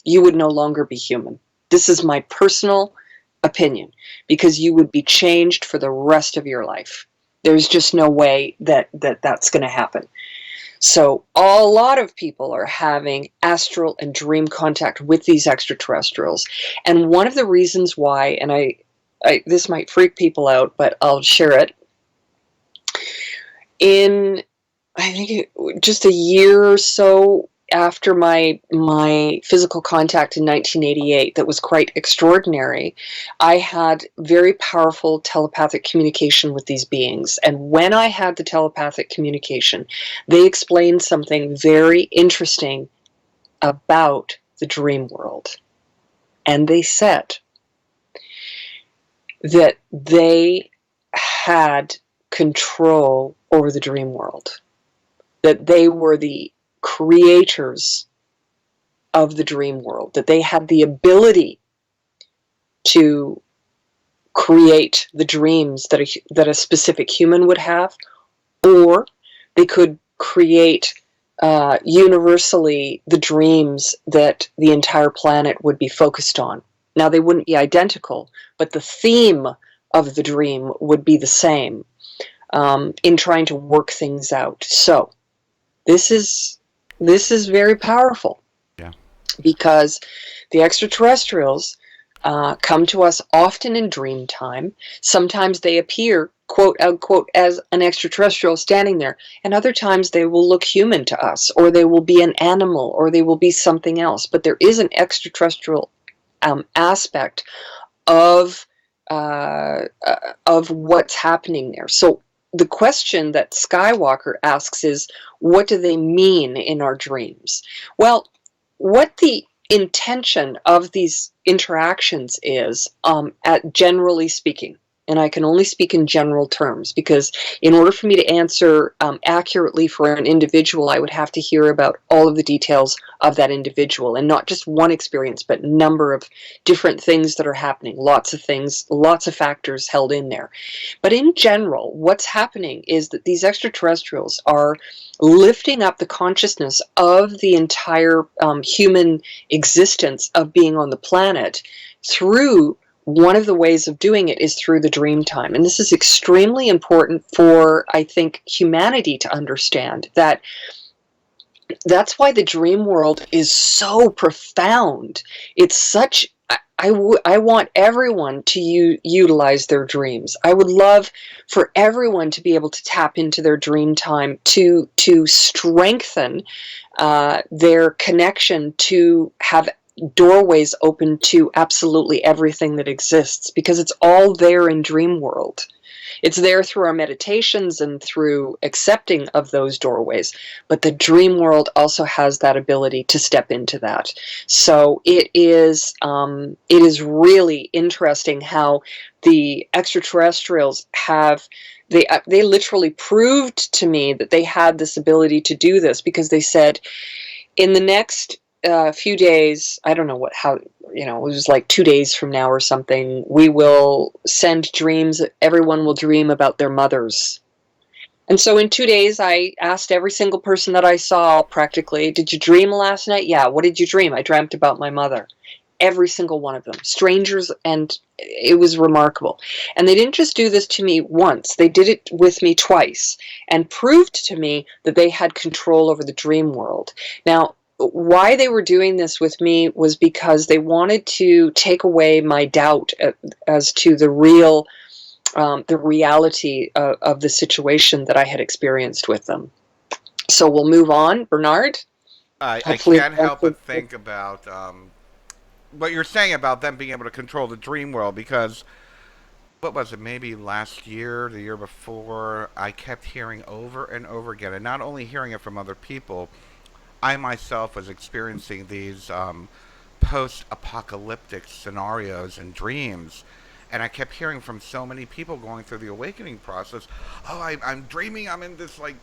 you would no longer be human. This is my personal opinion, because you would be changed for the rest of your life. There's just no way that's going to happen. So a lot of people are having astral and dream contact with these extraterrestrials. And one of the reasons why, and I this might freak people out, but I'll share it. I think just a year or so after my physical contact in 1988, that was quite extraordinary, I had very powerful telepathic communication with these beings. And when I had the telepathic communication, they explained something very interesting about the dream world. And they said that they had control over the dream world, that they were the creators of the dream world, that they had the ability to create the dreams that a specific human would have, or they could create universally the dreams that the entire planet would be focused on. Now, they wouldn't be identical, but the theme of the dream would be the same in trying to work things out. So this is very powerful. Yeah. Because the extraterrestrials come to us often in dream time. Sometimes they appear, quote unquote, as an extraterrestrial standing there, and other times they will look human to us, or they will be an animal, or they will be something else. But there is an extraterrestrial aspect of what's happening there. So the question that Skywalker asks is, what do they mean in our dreams? Well, what the intention of these interactions is, generally speaking, and I can only speak in general terms, because in order for me to answer accurately for an individual, I would have to hear about all of the details of that individual, and not just one experience, but a number of different things that are happening, lots of things, lots of factors held in there. But in general, what's happening is that these extraterrestrials are lifting up the consciousness of the entire human existence of being on the planet through, one of the ways of doing it is through the dream time. And this is extremely important for, I think, humanity to understand. That's why the dream world is so profound. It's such, I want everyone to utilize their dreams. I would love for everyone to be able to tap into their dream time to strengthen their connection, to have doorways open to absolutely everything that exists, because it's all there in dream world. It's there through our meditations and through accepting of those doorways, but the dream world also has that ability to step into that. So it is really interesting how the extraterrestrials have, they literally proved to me that they had this ability to do this, because they said, in the next few days, I don't know it was like 2 days from now or something, we will send dreams. Everyone will dream about their mothers. And so in 2 days, I asked every single person that I saw, practically, did you dream last night? Yeah. What did you dream? I dreamt about my mother. Every single one of them. Strangers, and it was remarkable. And they didn't just do this to me once. They did it with me twice, and proved to me that they had control over the dream world. Now, why they were doing this with me was because they wanted to take away my doubt as to the reality of the situation that I had experienced with them. So we'll move on, Bernard. I Hopefully, can't help but think about what you're saying about them being able to control the dream world, because what was it, maybe last year, the year before, I kept hearing over and over again, and not only hearing it from other people, I myself was experiencing these post-apocalyptic scenarios and dreams, and I kept hearing from so many people going through the awakening process. Oh, I'm dreaming I'm in this like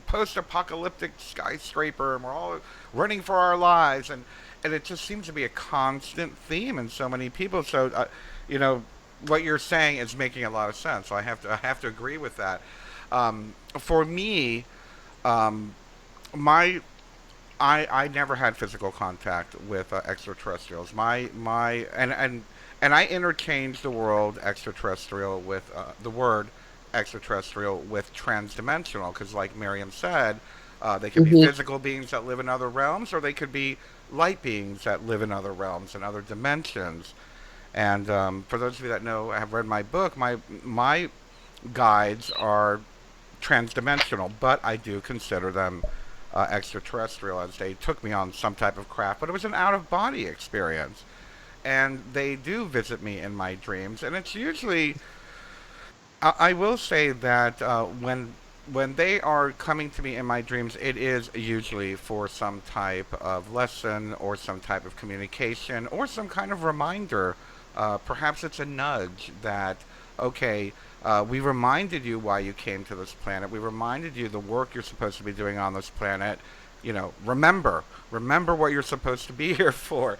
post-apocalyptic skyscraper, and we're all running for our lives, and it just seems to be a constant theme in so many people. So, you know, what you're saying is making a lot of sense. So I have to agree with that. For me, um, my I never had physical contact with extraterrestrials. And I interchange the word extraterrestrial with the word extraterrestrial with transdimensional, because, like Miriam said, they could be Mhm. physical beings that live in other realms, or they could be light beings that live in other realms and other dimensions. And for those of you that know, have read my book, my guides are transdimensional, but I do consider them extraterrestrial, as they took me on some type of craft, but it was an out of body experience. And they do visit me in my dreams, and it's usually, I will say that when they are coming to me in my dreams, it is usually for some type of lesson or some type of communication or some kind of reminder. Perhaps it's a nudge that, okay, we reminded you why you came to this planet. We reminded you the work you're supposed to be doing on this planet. You know, remember what you're supposed to be here for.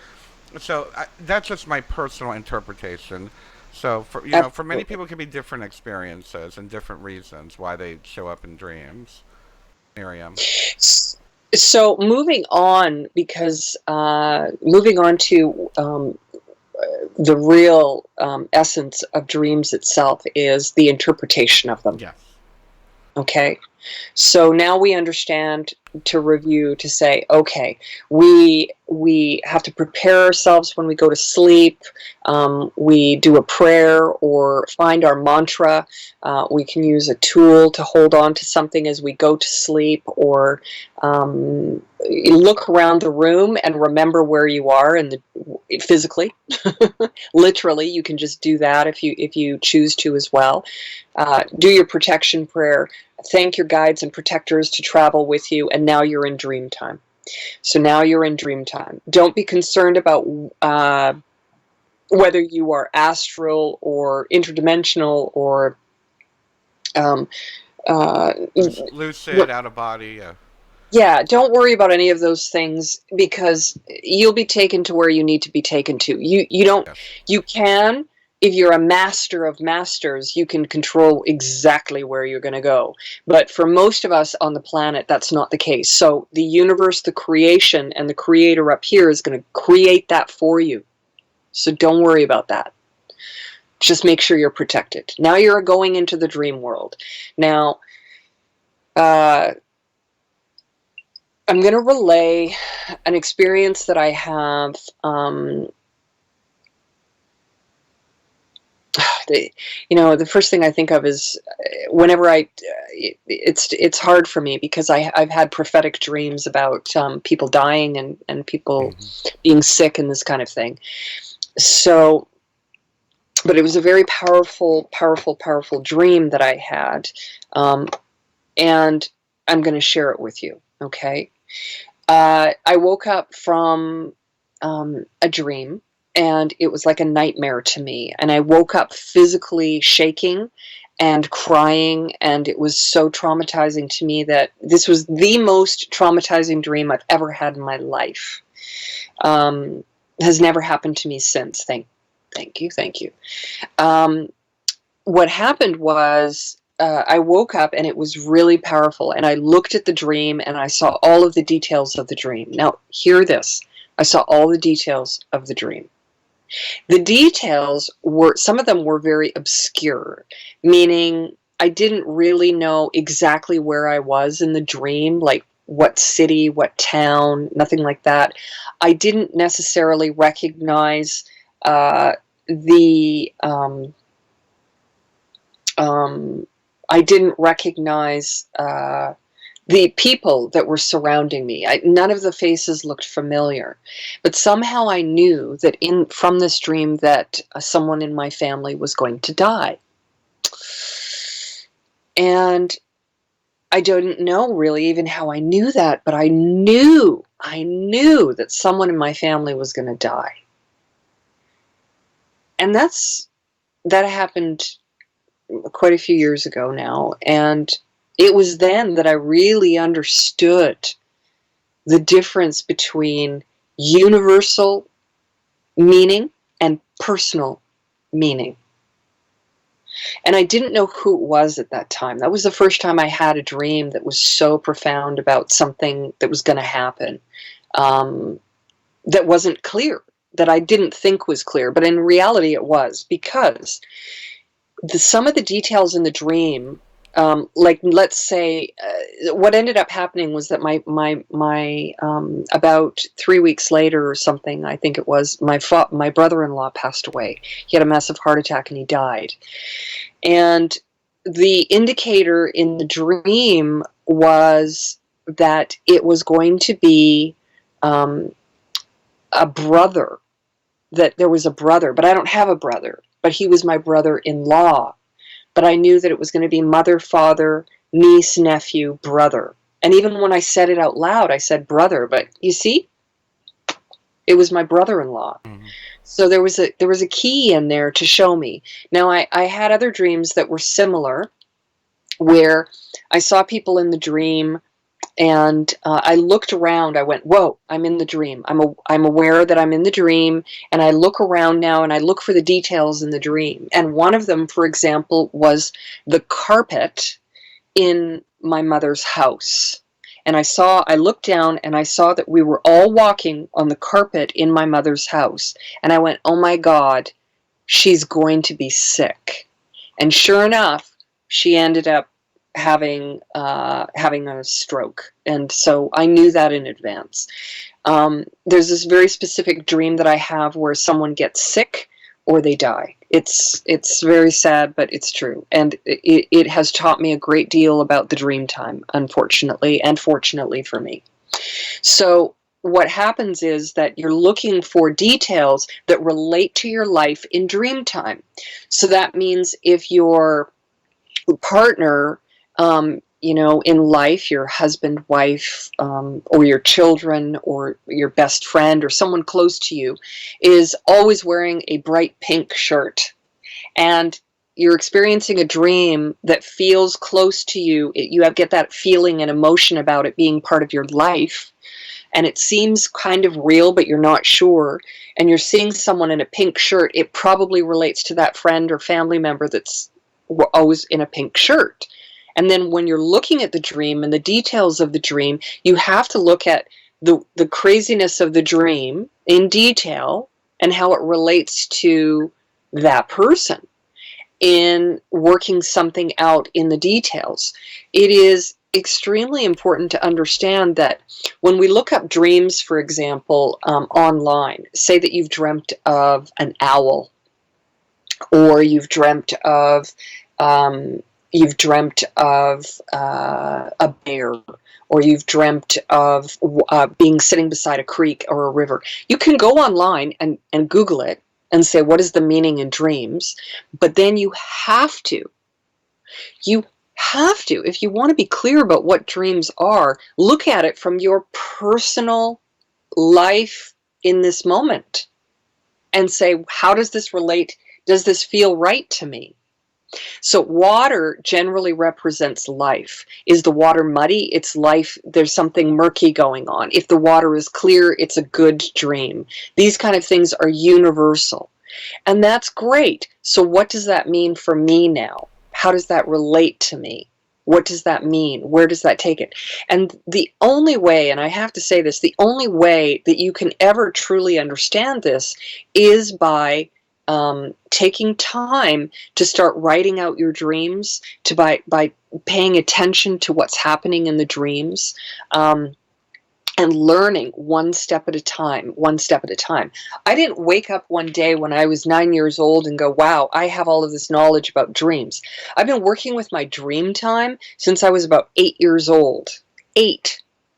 So that's just my personal interpretation. So for many Absolutely. people, it can be different experiences and different reasons why they show up in dreams. Miriam. So moving on, because moving on to the real essence of dreams itself is the interpretation of them. Yes. Okay. So now we understand, to review, to say, okay, we have to prepare ourselves when we go to sleep. We do a prayer or find our mantra. We can use a tool to hold on to something as we go to sleep, or look around the room and remember where you are, and physically, literally, you can just do that if you choose to as well. Do your protection prayer. Thank your guides and protectors to travel with you, and now you're in dream time. So now you're in dream time. Don't be concerned about whether you are astral or interdimensional or um, uh, Lucid, out of body. Yeah. yeah, don't worry about any of those things, because you'll be taken to where you need to be taken to. You don't Yes. you can, if you're a master of masters, you can control exactly where you're going to go. But for most of us on the planet, that's not the case. So the universe, the creation, and the creator up here is going to create that for you. So don't worry about that. Just make sure you're protected. Now you're going into the dream world. Now, I'm going to relay an experience that I have. The first thing I think of is whenever it's hard for me, because I've had prophetic dreams about people dying and people being sick and this kind of thing. So, but it was a very powerful, powerful, powerful dream that I had, and I'm going to share it with you. Okay. I woke up from a dream, and it was like a nightmare to me. And I woke up physically shaking and crying, and it was so traumatizing to me that this was the most traumatizing dream I've ever had in my life. Has never happened to me since. Thank you. What happened was, I woke up and it was really powerful, and I looked at the dream and I saw all of the details of the dream. Now, hear this. I saw all the details of the dream. The details were, some of them were very obscure, meaning I didn't really know exactly where I was in the dream, like what city, what town, nothing like that. I didn't necessarily recognize the I didn't recognize the people that were surrounding me. None of the faces looked familiar, but somehow I knew that from this dream that someone in my family was going to die. And I don't know really even how I knew that, but I knew that someone in my family was going to die. And that happened quite a few years ago now, and it was then that I really understood the difference between universal meaning and personal meaning. And I didn't know who it was at that time. That was the first time I had a dream that was so profound about something that was going to happen, that wasn't clear, that I didn't think was clear, but in reality it was, because some of the details in the dream, like let's say, what ended up happening was that my about 3 weeks later or something, I think it was, my brother-in-law passed away. He had a massive heart attack and he died. And the indicator in the dream was that it was going to be a brother, that there was a brother, but I don't have a brother, but he was my brother-in-law. But I knew that it was going to be mother, father, niece, nephew, brother. And even when I said it out loud, I said brother, but you see, it was my brother-in-law. Mm-hmm. So there was a key in there to show me. Now, I had other dreams that were similar, where I saw people in the dream, and I looked around. I went, whoa, I'm in the dream. I'm aware that I'm in the dream, and I look around now, and I look for the details in the dream. And one of them, for example, was the carpet in my mother's house. And I looked down, and I saw that we were all walking on the carpet in my mother's house. And I went, oh my God, she's going to be sick. And sure enough, she ended up having a stroke, and so I knew that in advance. There's this very specific dream that I have where someone gets sick or they die. It's very sad, but it's true, and it has taught me a great deal about the dream time, unfortunately, and fortunately for me. So what happens is that you're looking for details that relate to your life in dream time. So that means if your partner, in life, your husband, wife, or your children, or your best friend, or someone close to you, is always wearing a bright pink shirt, and you're experiencing a dream that feels close to you, get that feeling and emotion about it being part of your life, and it seems kind of real, but you're not sure, and you're seeing someone in a pink shirt, it probably relates to that friend or family member that's always in a pink shirt. And then when you're looking at the dream and the details of the dream, you have to look at the craziness of the dream in detail and how it relates to that person in working something out in the details. It is extremely important to understand that when we look up dreams, for example, online, say that you've dreamt of an owl, or you've dreamt of um, a bear, or you've dreamt of being sitting beside a creek or a river. You can go online and Google it and say, what is the meaning in dreams? But then you have to, if you want to be clear about what dreams are, look at it from your personal life in this moment and say, how does this relate? Does this feel right to me? So water generally represents life. Is the water muddy? It's life. There's something murky going on. If the water is clear, it's a good dream. These kind of things are universal. And that's great. So what does that mean for me now? How does that relate to me? What does that mean? Where does that take it? And the only way, and I have to say this, the only way that you can ever truly understand this is by taking time to start writing out your dreams, by paying attention to what's happening in the dreams, and learning one step at a time, one step at a time. I didn't wake up one day when I was 9 years old and go, wow, I have all of this knowledge about dreams. I've been working with my dream time since I was about 8 years old.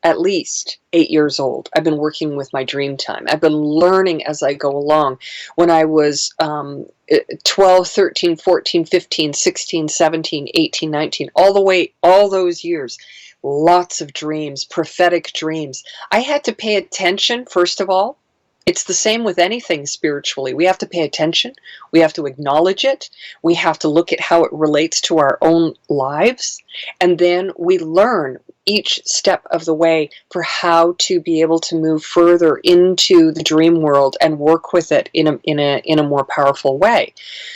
At least 8 years old. I've been working with my dream time. I've been learning as I go along. When I was 12, 13, 14, 15, 16, 17, 18, 19, all those years, lots of dreams, prophetic dreams. I had to pay attention, first of all. It's the same with anything spiritually. We have to pay attention. We have to acknowledge it. We have to look at how it relates to our own lives. And then we learn each step of the way for how to be able to move further into the dream world and work with it in a more powerful way.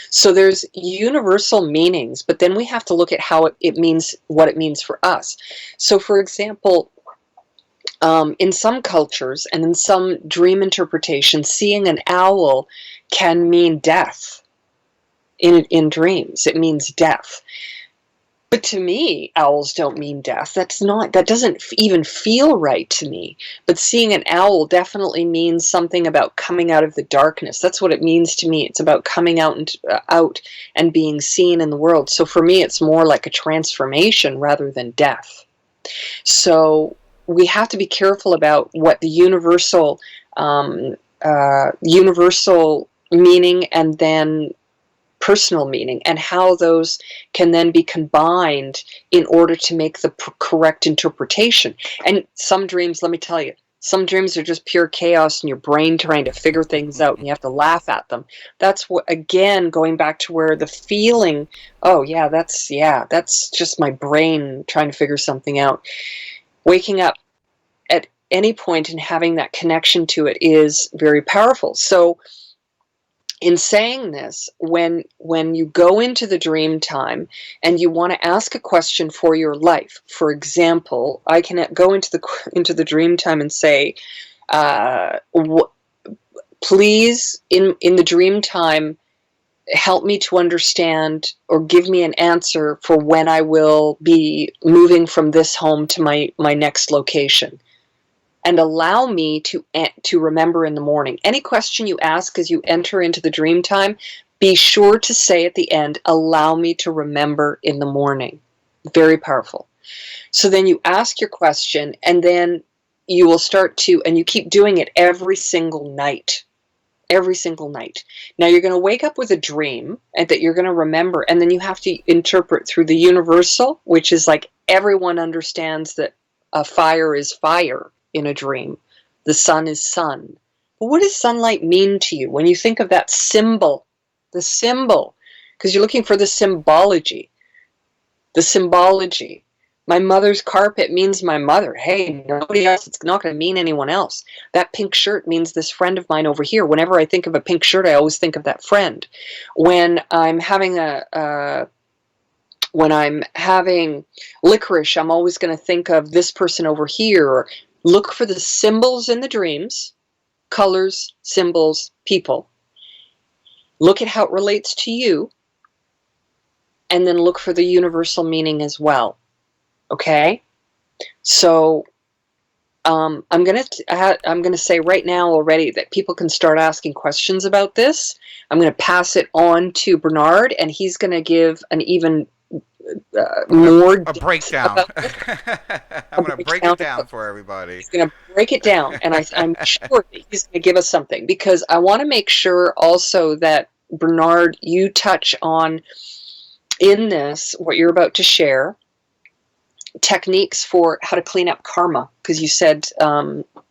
So there's universal meanings, but then we have to look at how it means, what it means for us. So for example, in some cultures and in some dream interpretations, seeing an owl can mean death. In dreams, it means death. But to me, owls don't mean death. That doesn't even feel right to me. But seeing an owl definitely means something about coming out of the darkness. That's what it means to me. It's about coming out and being seen in the world. So for me, it's more like a transformation rather than death. So we have to be careful about what the universal meaning and then personal meaning, and how those can then be combined in order to make the correct interpretation. And some dreams, let me tell you, some dreams are just pure chaos and your brain trying to figure things out, and you have to laugh at them. That's what, again, going back to where the feeling, that's just my brain trying to figure something out. Waking up at any point and having that connection to it is very powerful. So in saying this, when you go into the dream time and you want to ask a question for your life, for example, I can go into the dream time and say, please, in the dream time, help me to understand or give me an answer for when I will be moving from this home to my next location, and allow me to remember in the morning. Any question you ask as you enter into the dream time, be sure to say at the end, allow me to remember in the morning. Very powerful. So then you ask your question, and then you will start to, and you keep doing it every single night. Every single night. Now you're going to wake up with a dream and that you're going to remember, and then you have to interpret through the universal, which is like everyone understands that a fire is fire in a dream. The sun is sun. But what does sunlight mean to you when you think of that symbol? The symbol, because you're looking for the symbology. The symbology. My mother's carpet means my mother. Hey, nobody else. It's not going to mean anyone else. That pink shirt means this friend of mine over here. Whenever I think of a pink shirt, I always think of that friend. When I'm having when I'm having licorice, I'm always going to think of this person over here. Or look for the symbols in the dreams, colors, symbols, people. Look at how it relates to you, and then look for the universal meaning as well. Okay? So I'm gonna say right now already that people can start asking questions about this. I'm gonna pass it on to Bernard, and he's gonna give an even more A depth breakdown. about this. I'm A going to break it breakdown. down for everybody. He's gonna break it down, and I'm sure that he's gonna give us something, because I want to make sure also that Bernard, you touch on in this what you're about to share, techniques for how to clean up karma, because you said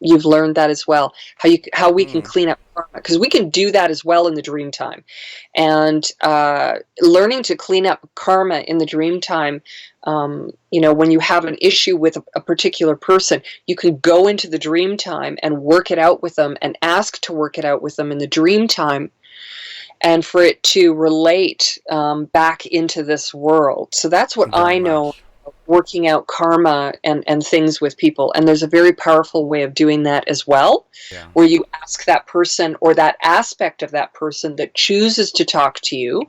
you've learned that as well, how we can Mm. clean up karma, because we can do that as well in the dream time. And learning to clean up karma in the dream time, when you have an issue with a particular person, you can go into the dream time and work it out with them, and ask to work it out with them in the dream time, and for it to relate back into this world. So that's what Very I know, much. working out karma and things with people. And there's a very powerful way of doing that as well, Yeah. where you ask that person or that aspect of that person that chooses to talk to you,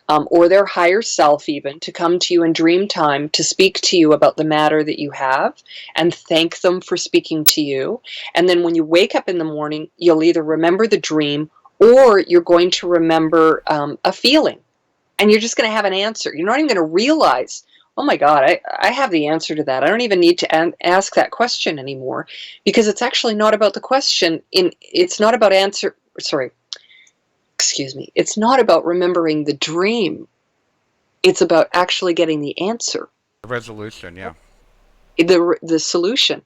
or their higher self even, to come to you in dream time to speak to you about the matter that you have, and thank them for speaking to you. And then when you wake up in the morning, you'll either remember the dream, or you're going to remember a feeling, and you're just going to have an answer. You're not even going to realize, oh my God, I have the answer to that. I don't even need to ask that question anymore, because it's actually not about the question. It's not about sorry, excuse me. It's not about remembering the dream. It's about actually getting the answer, The resolution, yeah. the solution.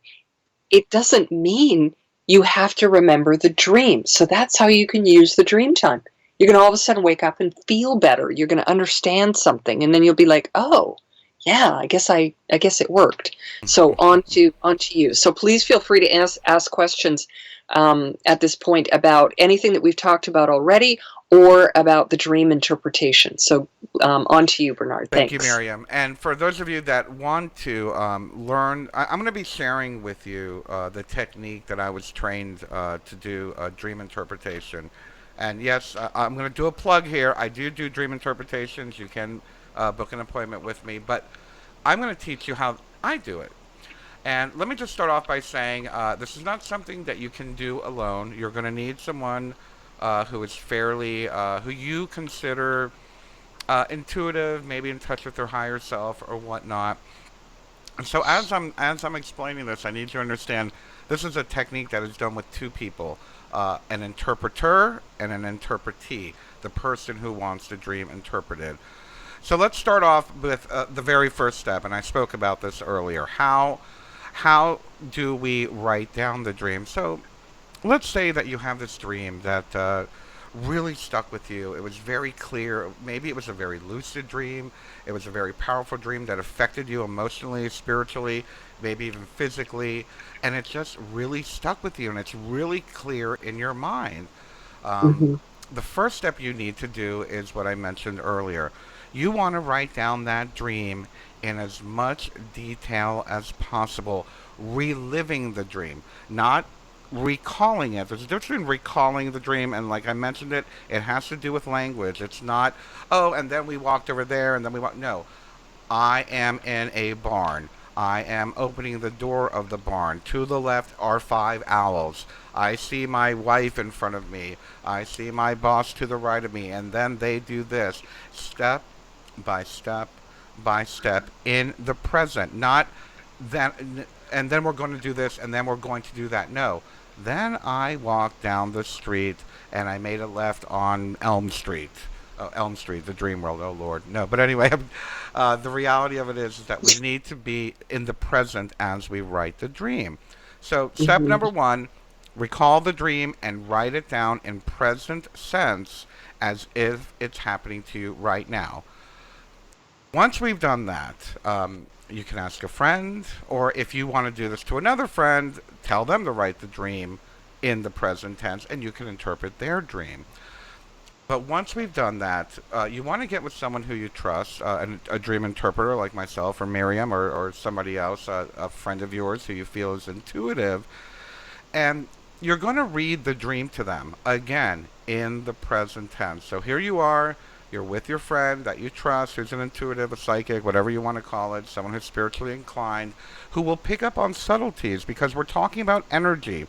It doesn't mean you have to remember the dream. So that's how you can use the dream time. You're going to all of a sudden wake up and feel better. You're going to understand something, and then you'll be like, "Oh, yeah, I guess it worked." So on to you. So please feel free to ask questions at this point about anything that we've talked about already, or about the dream interpretation. So on to you, Bernard. Thank you, Thanks. Miriam. And for those of you that want to learn, I'm going to be sharing with you the technique that I was trained to do dream interpretation. And yes, I'm going to do a plug here. I do dream interpretations. You can book an appointment with me, but I'm going to teach you how I do it. And let me just start off by saying this is not something that you can do alone. You're going to need someone who is who you consider intuitive, maybe in touch with their higher self or whatnot. And so as I'm explaining this, I need you to understand this is a technique that is done with two people, an interpreter and an interpretee, the person who wants the dream interpreted. So let's start off with the very first step, and I spoke about this earlier. How do we write down the dream? So let's say that you have this dream that really stuck with you. It was very clear. Maybe it was a very lucid dream. It was a very powerful dream that affected you emotionally, spiritually, maybe even physically. And it just really stuck with you, and it's really clear in your mind. Um, Hmm. the first step you need to do is what I mentioned earlier. You want to write down that dream in as much detail as possible, reliving the dream, not recalling it. There's a difference between recalling the dream and, like I mentioned it, it has to do with language. It's not, oh, and then we walked over there and then we walked. No, I am in a barn. I am opening the door of the barn. To the left are five owls. I see my wife in front of me. I see my boss to the right of me. And then they do this step by step by step in the present. Not that, and then we're going to do this, and then we're going to do that. No. Then I walked down the street and I made a left on Elm Street. Oh, Elm Street, the dream world. Oh Lord, no. But anyway, the reality of it is that we need to be in the present as we write the dream. So step Hmm. number one: recall the dream and write it down in present sense as if it's happening to you right now. Once we've done that, you can ask a friend, or if you want to do this to another friend, tell them to write the dream in the present tense, and you can interpret their dream. But once we've done that, you want to get with someone who you trust, a dream interpreter like myself or Miriam or somebody else, a friend of yours who you feel is intuitive, and you're going to read the dream to them again in the present tense. So here you are, you're with your friend that you trust, who's an intuitive, a psychic, whatever you want to call it, someone who's spiritually inclined, who will pick up on subtleties because we're talking about energy.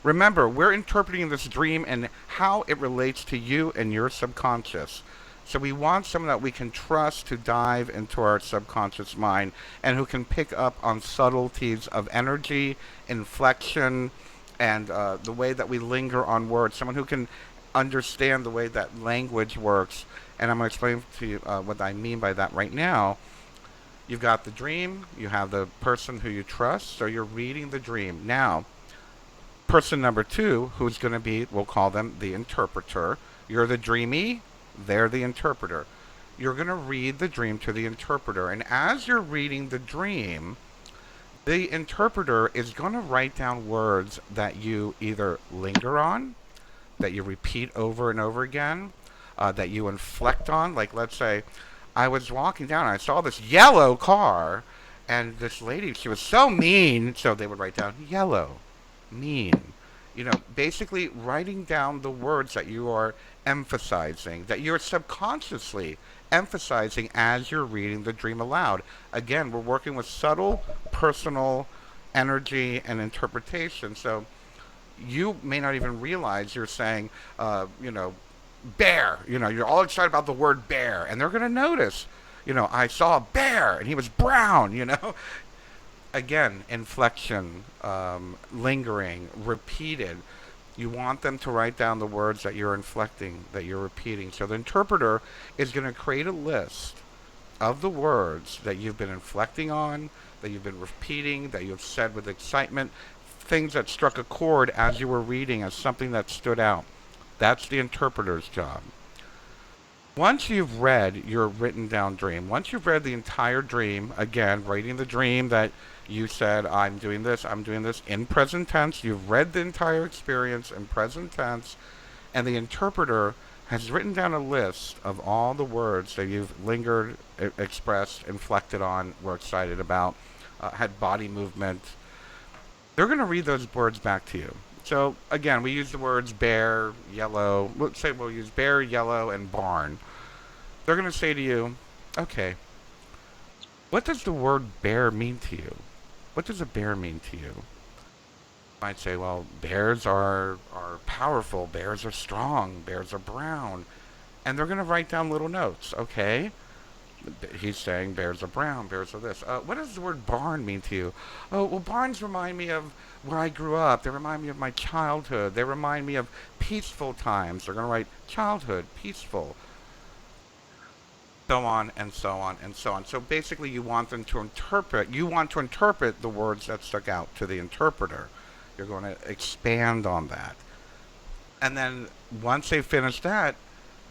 Remember, we're interpreting this dream and how it relates to you and your subconscious. So we want someone that we can trust to dive into our subconscious mind and who can pick up on subtleties of energy, inflection, and the way that we linger on words. Someone who can understand the way that language works. And I'm going to explain to you what I mean by that right now. You've got the dream, you have the person who you trust, so you're reading the dream. Now, person number two, who's going to be, we'll call them the interpreter. You're the dreamee, they're the interpreter. You're going to read the dream to the interpreter. And as you're reading the dream, the interpreter is going to write down words that you either linger on, that you repeat over and over again, that you inflect on. Like, let's say, I was walking down and I saw this yellow car, and this lady, she was so mean. So they would write down yellow, mean. Basically writing down the words that you are emphasizing, that you're subconsciously emphasizing as you're reading the dream aloud. Again, we're working with subtle, personal energy and interpretation. So you may not even realize you're saying, bear. You're all excited about the word bear, and they're going to notice. I saw a bear, and he was brown. Again, inflection, lingering, repeated. You want them to write down the words that you're inflecting, that you're repeating. So the interpreter is going to create a list of the words that you've been inflecting on, that you've been repeating, that you've said with excitement, things that struck a chord as you were reading as something that stood out. That's the interpreter's job. Once you've read your written down dream, once you've read the entire dream, again, writing the dream that you said, I'm doing this in present tense, you've read the entire experience in present tense, and the interpreter has written down a list of all the words that you've lingered, expressed, inflected on, were excited about, had body movement. They're going to read those words back to you. So again, we use the words bear, yellow. Let's say we'll use bear, yellow, and barn. They're going to say to you, okay, what does the word bear mean to you? What does a bear mean to you? I might say, well, bears are powerful, bears are strong, bears are brown. And they're going to write down little notes. Okay, he's saying bears are brown, bears are this. What does the word barn mean to you? Oh, well, barns remind me of where I grew up. They remind me of my childhood. They remind me of peaceful times. They're going to write childhood, peaceful, so on and so on and so on. So basically, you want to interpret the words that stuck out to the interpreter. You're going to expand on that. And then once they finish that,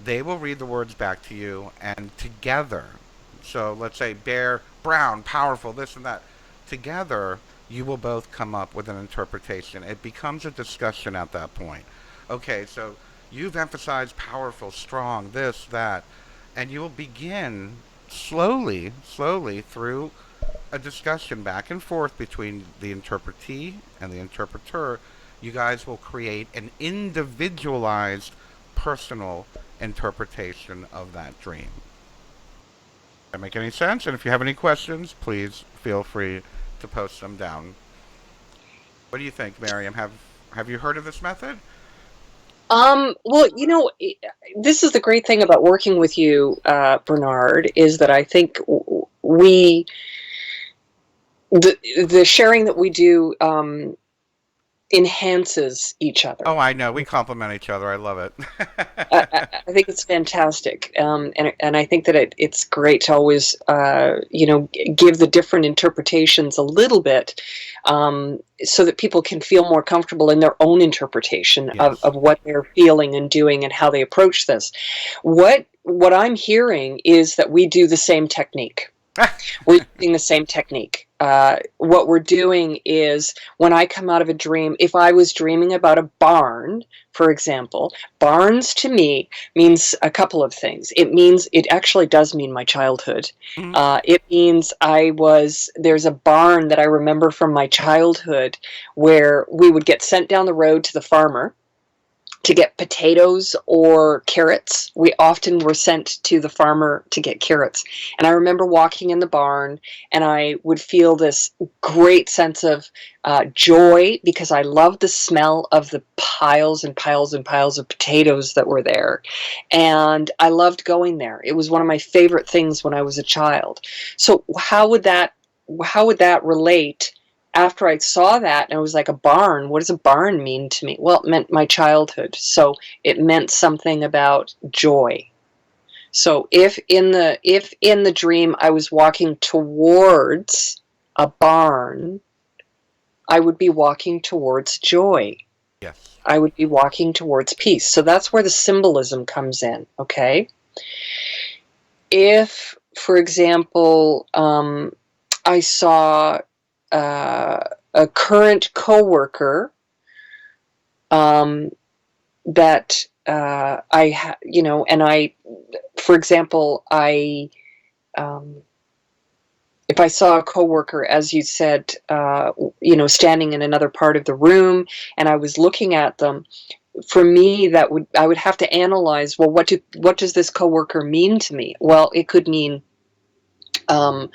they will read the words back to you and together. So let's say bear, brown, powerful, this and that. Together, you will both come up with an interpretation. It becomes a discussion at that point. Okay, so you've emphasized powerful, strong, this, that, and you will begin slowly, slowly through a discussion back and forth between the interpretee and the interpreter. you guys will create an individualized, personal interpretation of that dream. Does that make any sense? And if you have any questions, please feel free to post them down. What do you think, Miriam? Have you heard of this method? Well, this is the great thing about working with you, Bernard, is that I think we, the sharing that we do, enhances each other. Oh, I know. We complement each other. I love I think it's fantastic, and I think that it's great to always give the different interpretations a little bit, so that people can feel more comfortable in their own interpretation yes. of what they're feeling and doing and how they approach this. What I'm hearing is that we do the same technique. We're using the same technique. What we're doing is when I come out of a dream, if I was dreaming about a barn, for example, barns to me means a couple of things. It actually does mean my childhood. Mhm. It means there's a barn that I remember from my childhood where we would get sent down the road to the farmer to get potatoes or carrots. We often were sent to the farmer to get carrots. And I remember walking in the barn and I would feel this great sense of joy because I loved the smell of the piles and piles and piles of potatoes that were there. And I loved going there. It was one of my favorite things when I was a child. So how would that relate after I saw that and I was like, a barn, what does a barn mean to me? Well, it meant my childhood. So it meant something about joy. So if in the dream I was walking towards a barn, I would be walking towards joy. Yes. I would be walking towards peace. So that's where the symbolism comes in, okay? If, for example, I saw a current coworker that for example, if I saw a coworker, as you said, standing in another part of the room, and I was looking at them, for me, I would have to analyze. Well, what does this coworker mean to me? Well, it could mean a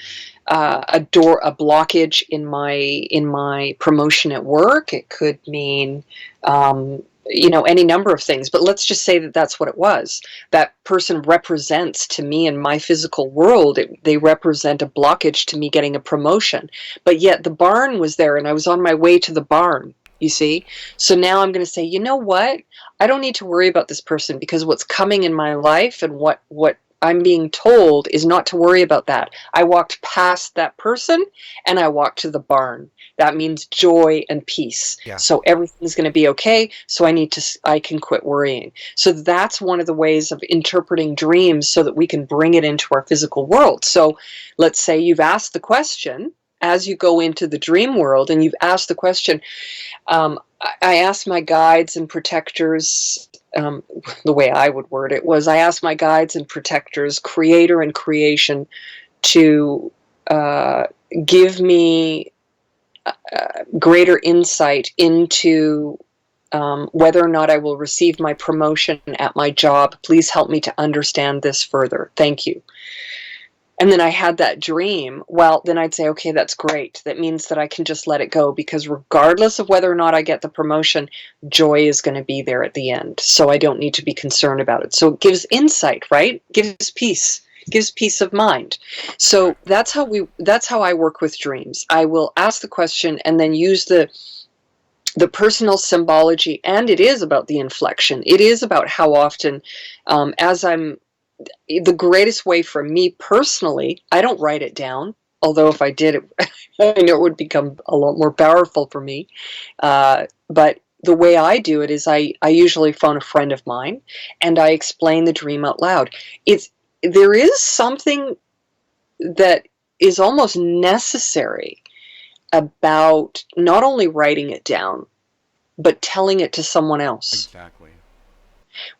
blockage in my promotion at work. It could mean any number of things, but let's just say that that's what it was. That person represents to me in my physical world, they represent a blockage to me getting a promotion, but yet the barn was there and I was on my way to the barn, you see. So now I'm going to say, you know what, I don't need to worry about this person, because what's coming in my life and what I'm being told is not to worry about that. I walked past that person and I walked to the barn. That means joy and peace. Yeah. So everything's going to be okay. So I can quit worrying. So that's one of the ways of interpreting dreams so that we can bring it into our physical world. So let's say you've asked the question as you go into the dream world, and you've asked the question, I asked my guides and protectors, the way I would word it was, I asked my guides and protectors, creator and creation, to give me greater insight into whether or not I will receive my promotion at my job. Please help me to understand this further. Thank you. And then I had that dream. Well, then I'd say, okay, that's great. That means that I can just let it go, because regardless of whether or not I get the promotion, joy is going to be there at the end. So I don't need to be concerned about it. So it gives insight, right? Gives peace. Gives peace of mind. So that's how I work with dreams. I will ask the question and then use the personal symbology, and it is about the inflection. It is about how often, the greatest way for me personally, I don't write it down, although if I did, I know it would become a lot more powerful for me. But the way I do it is I usually phone a friend of mine and I explain the dream out loud. There is something that is almost necessary about not only writing it down, but telling it to someone else. Exactly.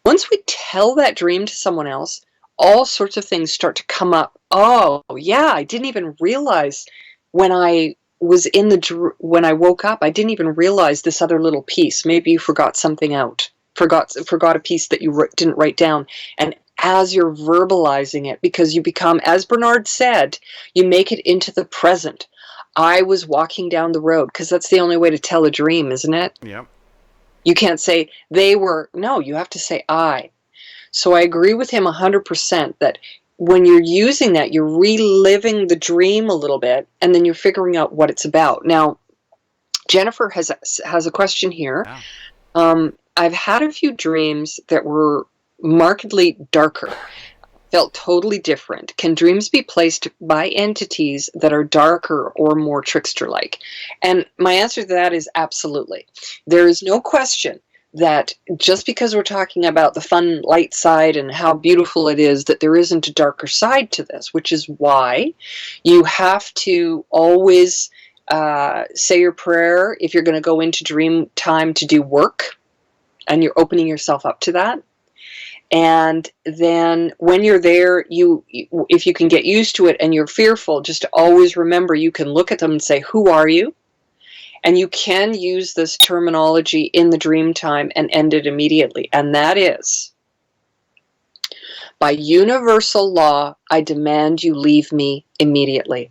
Once we tell that dream to someone else, all sorts of things start to come up. Oh, yeah, I didn't even realize when I was in the when I woke up, I didn't even realize this other little piece. Maybe you forgot something out, forgot a piece that you didn't write down. And as you're verbalizing it, because you become, as Bernard said, you make it into the present. I was walking down the road, because that's the only way to tell a dream, isn't it? Yep. You can't say they were. No, you have to say I. So I agree with him 100% that when you're using that, you're reliving the dream a little bit, and then you're figuring out what it's about. Now, Jennifer has a question here. Yeah. I've had a few dreams that were markedly darker, felt totally different. Can dreams be placed by entities that are darker or more trickster-like? And my answer to that is absolutely. There is no question that just because we're talking about the fun light side and how beautiful it is, that there isn't a darker side to this, which is why you have to always say your prayer if you're going to go into dream time to do work, and you're opening yourself up to that. And then when you're there, if you can get used to it and you're fearful, just to always remember, you can look at them and say, who are you? And you can use this terminology in the dream time and end it immediately. And that is, by universal law, I demand you leave me immediately.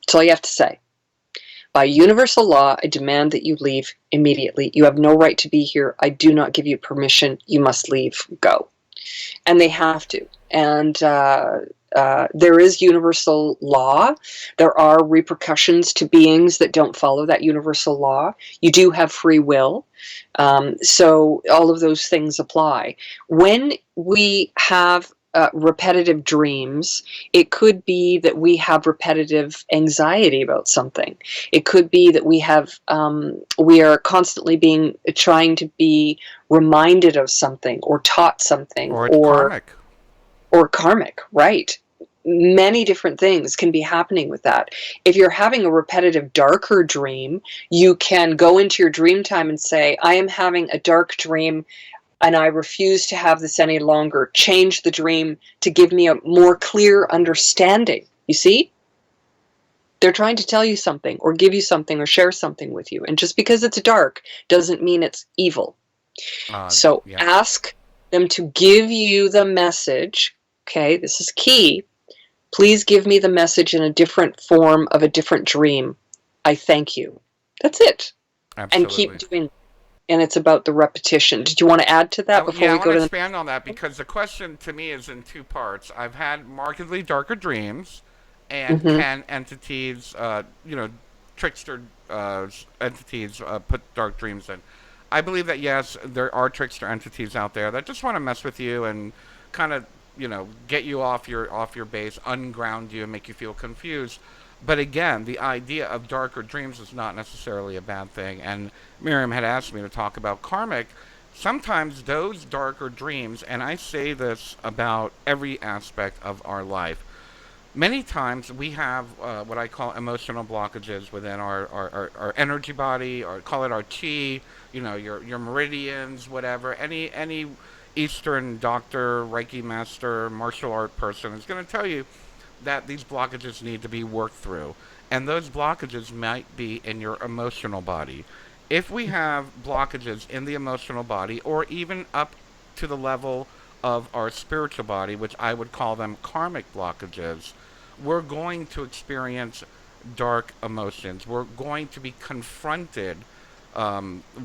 That's all you have to say. By universal law, I demand that you leave immediately. You have no right to be here. I do not give you permission. You must leave. Go. And they have to. And there is universal law. There are repercussions to beings that don't follow that universal law. You do have free will. So all of those things apply. When we have repetitive dreams, it could be that we have repetitive anxiety about something. It could be that we are constantly trying to be reminded of something or taught something, Or it's karmic. or karmic, right? Many different things can be happening with that. If you're having a repetitive darker dream, you can go into your dream time and say, I am having a dark dream and I refuse to have this any longer. Change the dream to give me a more clear understanding. You see? They're trying to tell you something or give you something or share something with you. And just because it's dark doesn't mean it's evil. So Yeah. ask them to give you the message. Okay, this is key. Please give me the message in a different form of a different dream. I thank you. That's it. And keep Absolutely. doing it. And it's about the repetition. Did you want to add to that before Yeah, I we want go to to the expand on that because the question to me is in two parts. I've had markedly darker dreams, and mm-hmm. can entities, trickster entities, put dark dreams in? I believe that yes, there are trickster entities out there that just want to mess with you and kind of, get you off your base, unground you, and make you feel confused. But again, the idea of darker dreams is not necessarily a bad thing. And Miriam had asked me to talk about karmic. Sometimes those darker dreams, and I say this about every aspect of our life, many times we have what I call emotional blockages within our energy body, or call it our chi, your meridians, whatever. Any Eastern doctor, Reiki master, martial art person is going to tell you that these blockages need to be worked through. And those blockages might be in your emotional body. If we have blockages in the emotional body, or even up to the level of our spiritual body, which I would call them karmic blockages, we're going to experience dark emotions. We're going to be confronted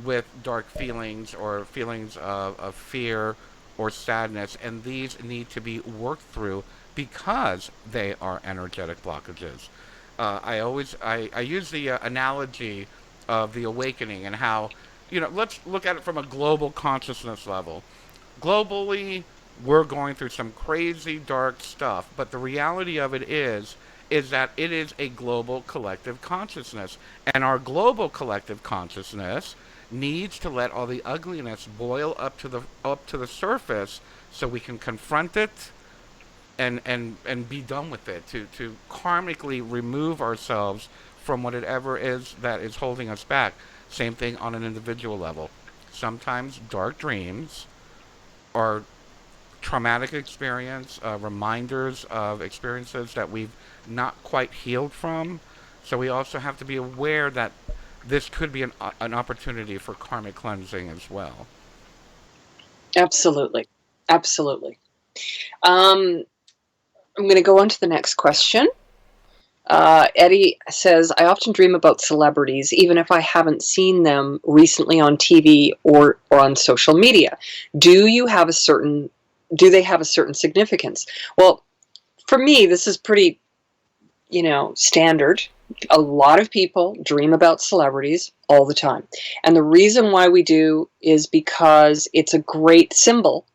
with dark feelings, or feelings of fear or sadness, and these need to be worked through because they are energetic blockages. I use the analogy of the awakening, and how, let's look at it from a global consciousness level. Globally, we're going through some crazy dark stuff, but the reality of it is that it is a global collective consciousness, and our global collective consciousness needs to let all the ugliness boil up to the surface, so we can confront it and be done with it, to karmically remove ourselves from whatever is that is holding us back. Same thing on an individual level. Sometimes dark dreams are traumatic experience, reminders of experiences that we've not quite healed from. So we also have to be aware that this could be an opportunity for karmic cleansing as well. Absolutely. Absolutely. Um, I'm going to go on to the next Yeah. question. Eddie says, I often dream about celebrities, even if I haven't seen them recently on TV or on social media. Do you have a certain, do they have a certain significance? Well, for me, this is pretty, standard. A lot of people dream about celebrities all the time. And the reason why we do is because it's a great symbol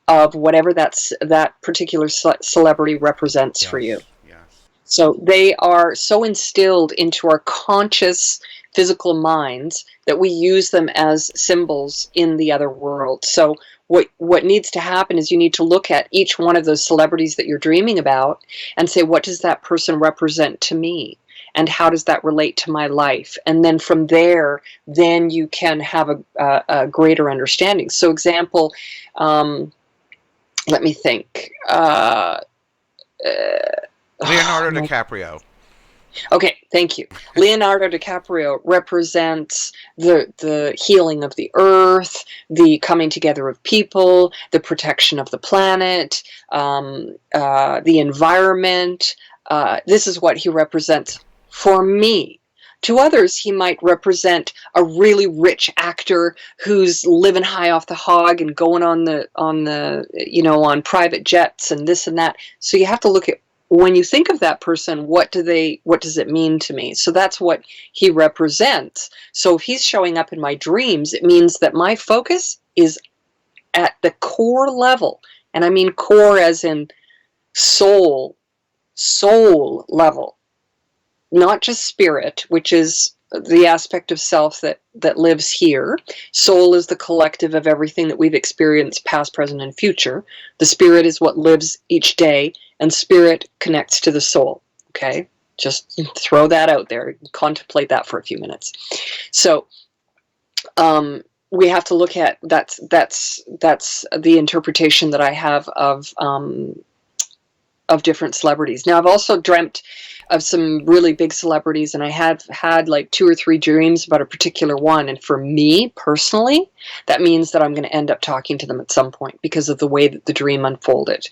of whatever that particular celebrity represents for you. Yes. Yes. So they are so instilled into our conscious physical minds that we use them as symbols in the other world. So what needs to happen is you need to look at each one of those celebrities that you're dreaming about and say, what does that person represent to me? And how does that relate to my life? And then from there, then you can have a greater understanding. So example, let me think. Leonardo My DiCaprio. Okay, thank you. Leonardo DiCaprio represents the healing of the earth, the coming together of people, the protection of the planet, the environment. This is what he represents for me. To others, he might represent a really rich actor who's living high off the hog and going on private jets and this and that. So you have to look at, when you think of that person, what does it mean to me? So that's what he represents. So if he's showing up in my dreams, it means that my focus is at the core level. And I mean core as in soul level, not just spirit, which is the aspect of self that lives here. Soul is the collective of everything that we've experienced, past, present, and future. The spirit is what lives each day, and spirit connects to the soul. Okay, just throw that out there. Contemplate that for a few minutes. So we have to look at that's the interpretation that I have of different celebrities. Now, I've also dreamt of some really big celebrities, and I have had like 2 or 3 dreams about a particular one. And for me personally, that means that I'm going to end up talking to them at some point because of the way that the dream unfolded.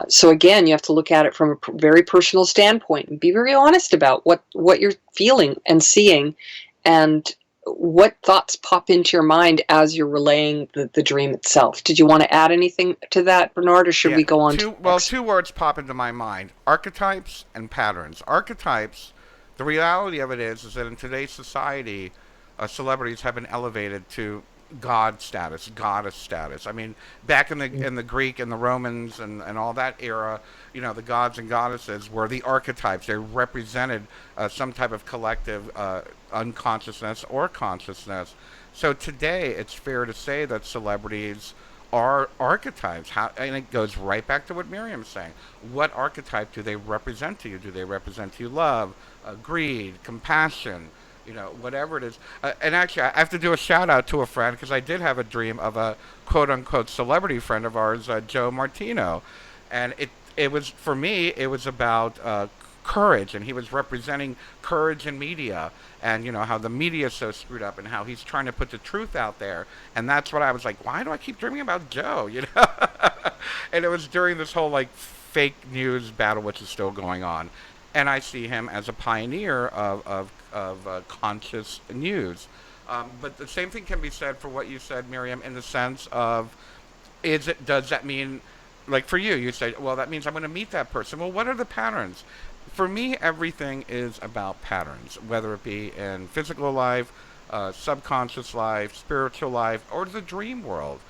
So again, you have to look at it from a very personal standpoint and be very honest about what you're feeling and seeing, and what thoughts pop into your mind as you're relaying the dream itself. Did you want to add anything to that, Bernard, or should Yeah, we go on to the next? two words pop into my mind: archetypes and patterns. Archetypes. The reality of it is that in today's society, celebrities have been elevated to god status, goddess status. I mean, back in the Greek and the Romans and all that era, the gods and goddesses were the archetypes. They represented some type of collective unconsciousness or consciousness. So today, it's fair to say that celebrities are archetypes. And it goes right back to what Miriam's saying. What archetype do they represent to you? Do they represent to you love, greed, compassion? Whatever it is. And actually, I have to do a shout out to a friend because I did have a dream of a quote unquote celebrity friend of ours, Joe Martino, and it was, for me, it was about courage, and he was representing courage in media, and how the media is so screwed up, and how he's trying to put the truth out there, and that's what I was like, why do I keep dreaming about Joe, and it was during this whole like fake news battle, which is still going on, and I see him as a pioneer of conscious news. But the same thing can be said for what you said, Miriam, in the sense of, does that mean, like for you, you say, well, that means I'm going to meet that person. Well, what are the patterns? For me, everything is about patterns, whether it be in physical life, subconscious life, spiritual life, or the dream world.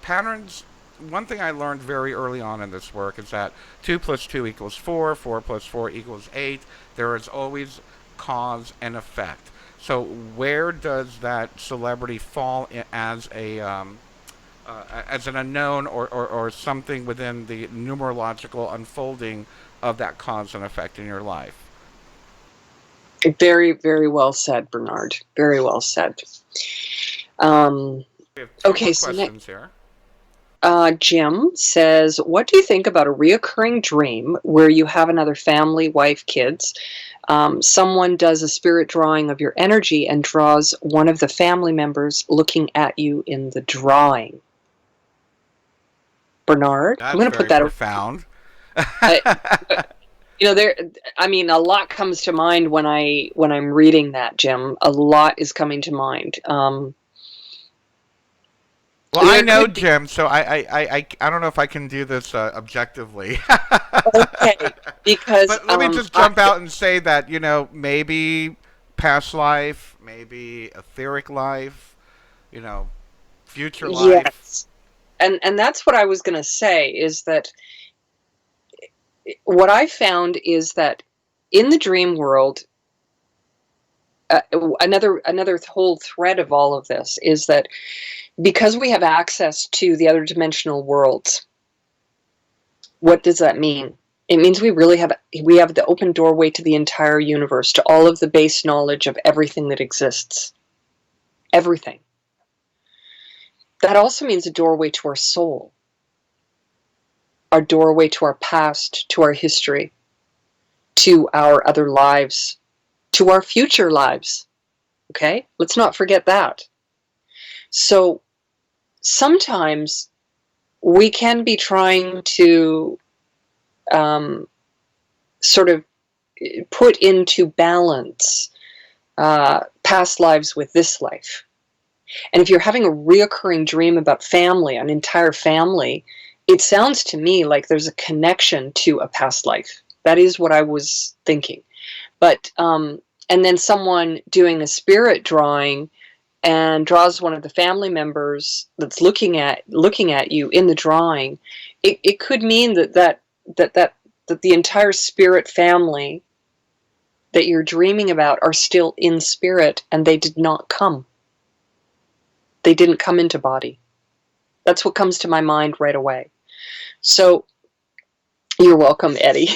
Patterns. One thing I learned very early on in this work is that 2 plus 2 equals 4, 4 plus 4 equals 8. There is always cause and effect. So where does that celebrity fall as an unknown, or something within the numerological unfolding of that cause and effect in your life? Very, very well said, Bernard. Very well said. Um, We have two okay, more so questions here. Jim says, what do you think about a reoccurring dream where you have another family, wife, kids? Someone does a spirit drawing of your energy and draws one of the family members looking at you in the drawing. Bernard, I'm That's going to put very that. profound. I, there. I mean, a lot comes to mind when I'm reading that, Jim. A lot is coming to mind. Well, I There know could be. Jim, so I don't know if I can do this objectively. Okay, because But let me just jump out and say that, maybe past life, maybe etheric life, you know, future life. yes, and that's what I was going to say, is that what I found is that in the dream world, another whole thread of all of this is that because we have access to the other dimensional worlds, what does that mean? It means we have the open doorway to the entire universe, to all of the base knowledge of everything that exists. Everything. That also means a doorway to our soul, our doorway to our past, to our history, to our other lives, to our future lives. Okay? Let's not forget that. So sometimes we can be trying to sort of put into balance past lives with this life. And if you're having a reoccurring dream about family, an entire family, it sounds to me like there's a connection to a past life. That is what I was thinking. But and then someone doing a spirit drawing and draws one of the family members that's looking at you in the drawing, it could mean that the entire spirit family that you're dreaming about are still in spirit, and they did not come. They didn't come into body. That's what comes to my mind right away. So you're welcome, Eddie.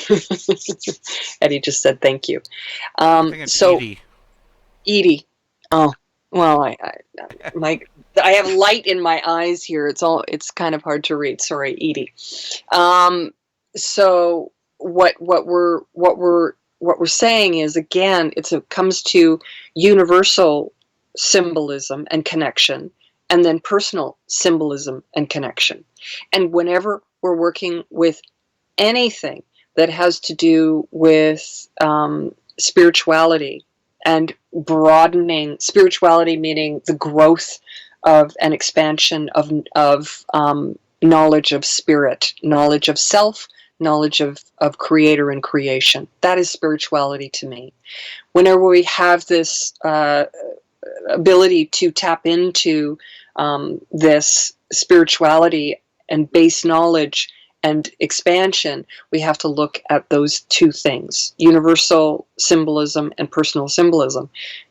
Eddie just said thank you. I think it's So Edie. Edie. Oh, well, I have light in my eyes here. It's kind of hard to read. Sorry, Edie. So what we're saying is, again, it comes to universal symbolism and connection, and then personal symbolism and connection. And whenever we're working with anything that has to do with spirituality and broadening spirituality, meaning the growth of an expansion of knowledge of spirit, knowledge of self, knowledge of creator and creation. That is spirituality to me. Whenever we have this ability to tap into this spirituality and base knowledge and expansion, we have to look at those two things: universal symbolism and personal symbolism.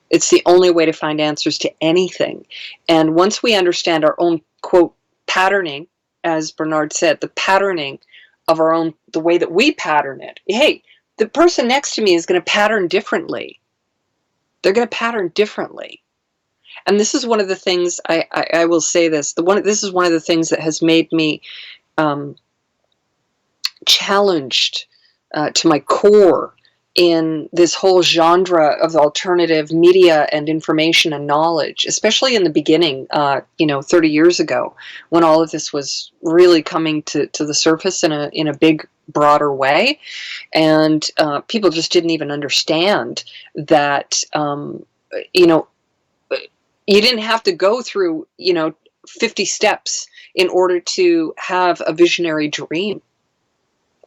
It's the only way to find answers to anything. And once we understand our own, quote, patterning, as Bernard said, the patterning of our own, the way that we pattern it. Hey, the person next to me is going to pattern differently. They're going to pattern differently. And this is one of the things, I will say this, this is one of the things that has made me challenged to my core in this whole genre of alternative media and information and knowledge, especially in the beginning, 30 years ago, when all of this was really coming to the surface in a big, broader way. And people just didn't even understand that, you didn't have to go through, 50 steps in order to have a visionary dream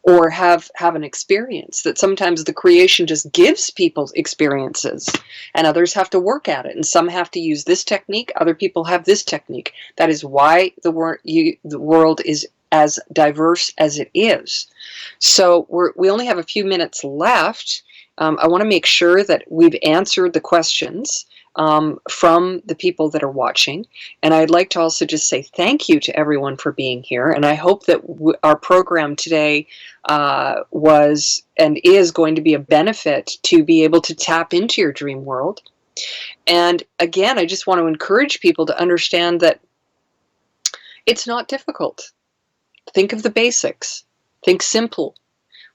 or have an experience. That sometimes the creation just gives people experiences, and others have to work at it, and some have to use this technique, other people have this technique. That is why the world is as diverse as it is. So we only have a few minutes left. I want to make sure that we've answered the questions from the people that are watching. And I'd like to also just say thank you to everyone for being here. And I hope that our program today was and is going to be a benefit to be able to tap into your dream world. And again, I just want to encourage people to understand that it's not difficult. Think of the basics. Think simple.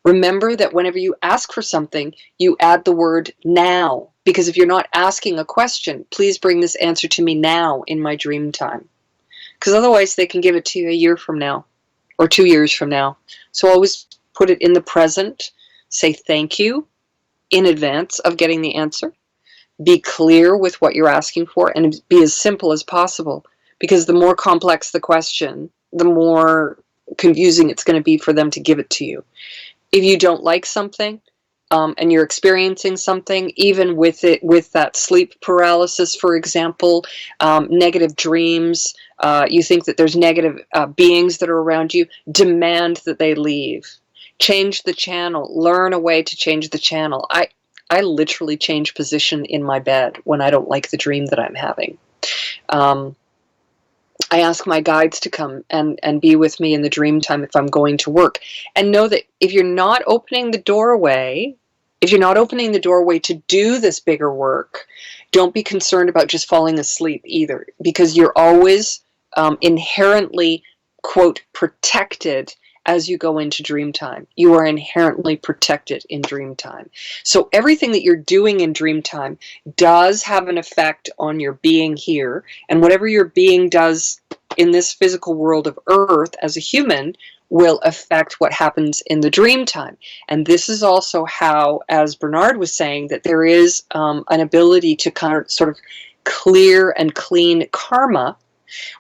Remember that whenever you ask for something, you add the word now. Because if you're not asking a question, please bring this answer to me now in my dream time. Because otherwise they can give it to you a year from now or 2 years from now. So always put it in the present. Say thank you in advance of getting the answer. Be clear with what you're asking for and be as simple as possible. Because the more complex the question, the more confusing it's going to be for them to give it to you. If you don't like something, and you're experiencing something, even with that sleep paralysis, for example, negative dreams, you think that there's negative beings that are around you, demand that they leave. Change the channel. Learn a way to change the channel. I literally change position in my bed when I don't like the dream that I'm having. I ask my guides to come and be with me in the dream time if I'm going to work. And know that if you're not opening the doorway, to do this bigger work, don't be concerned about just falling asleep either, because you're always inherently, quote, protected as you go into dream time. You are inherently protected in dream time. So everything that you're doing in dream time does have an effect on your being here, and whatever your being does in this physical world of Earth as a human will affect what happens in the dream time. And this is also how, as Bernard was saying, that there is an ability to kind of sort of clear and clean karma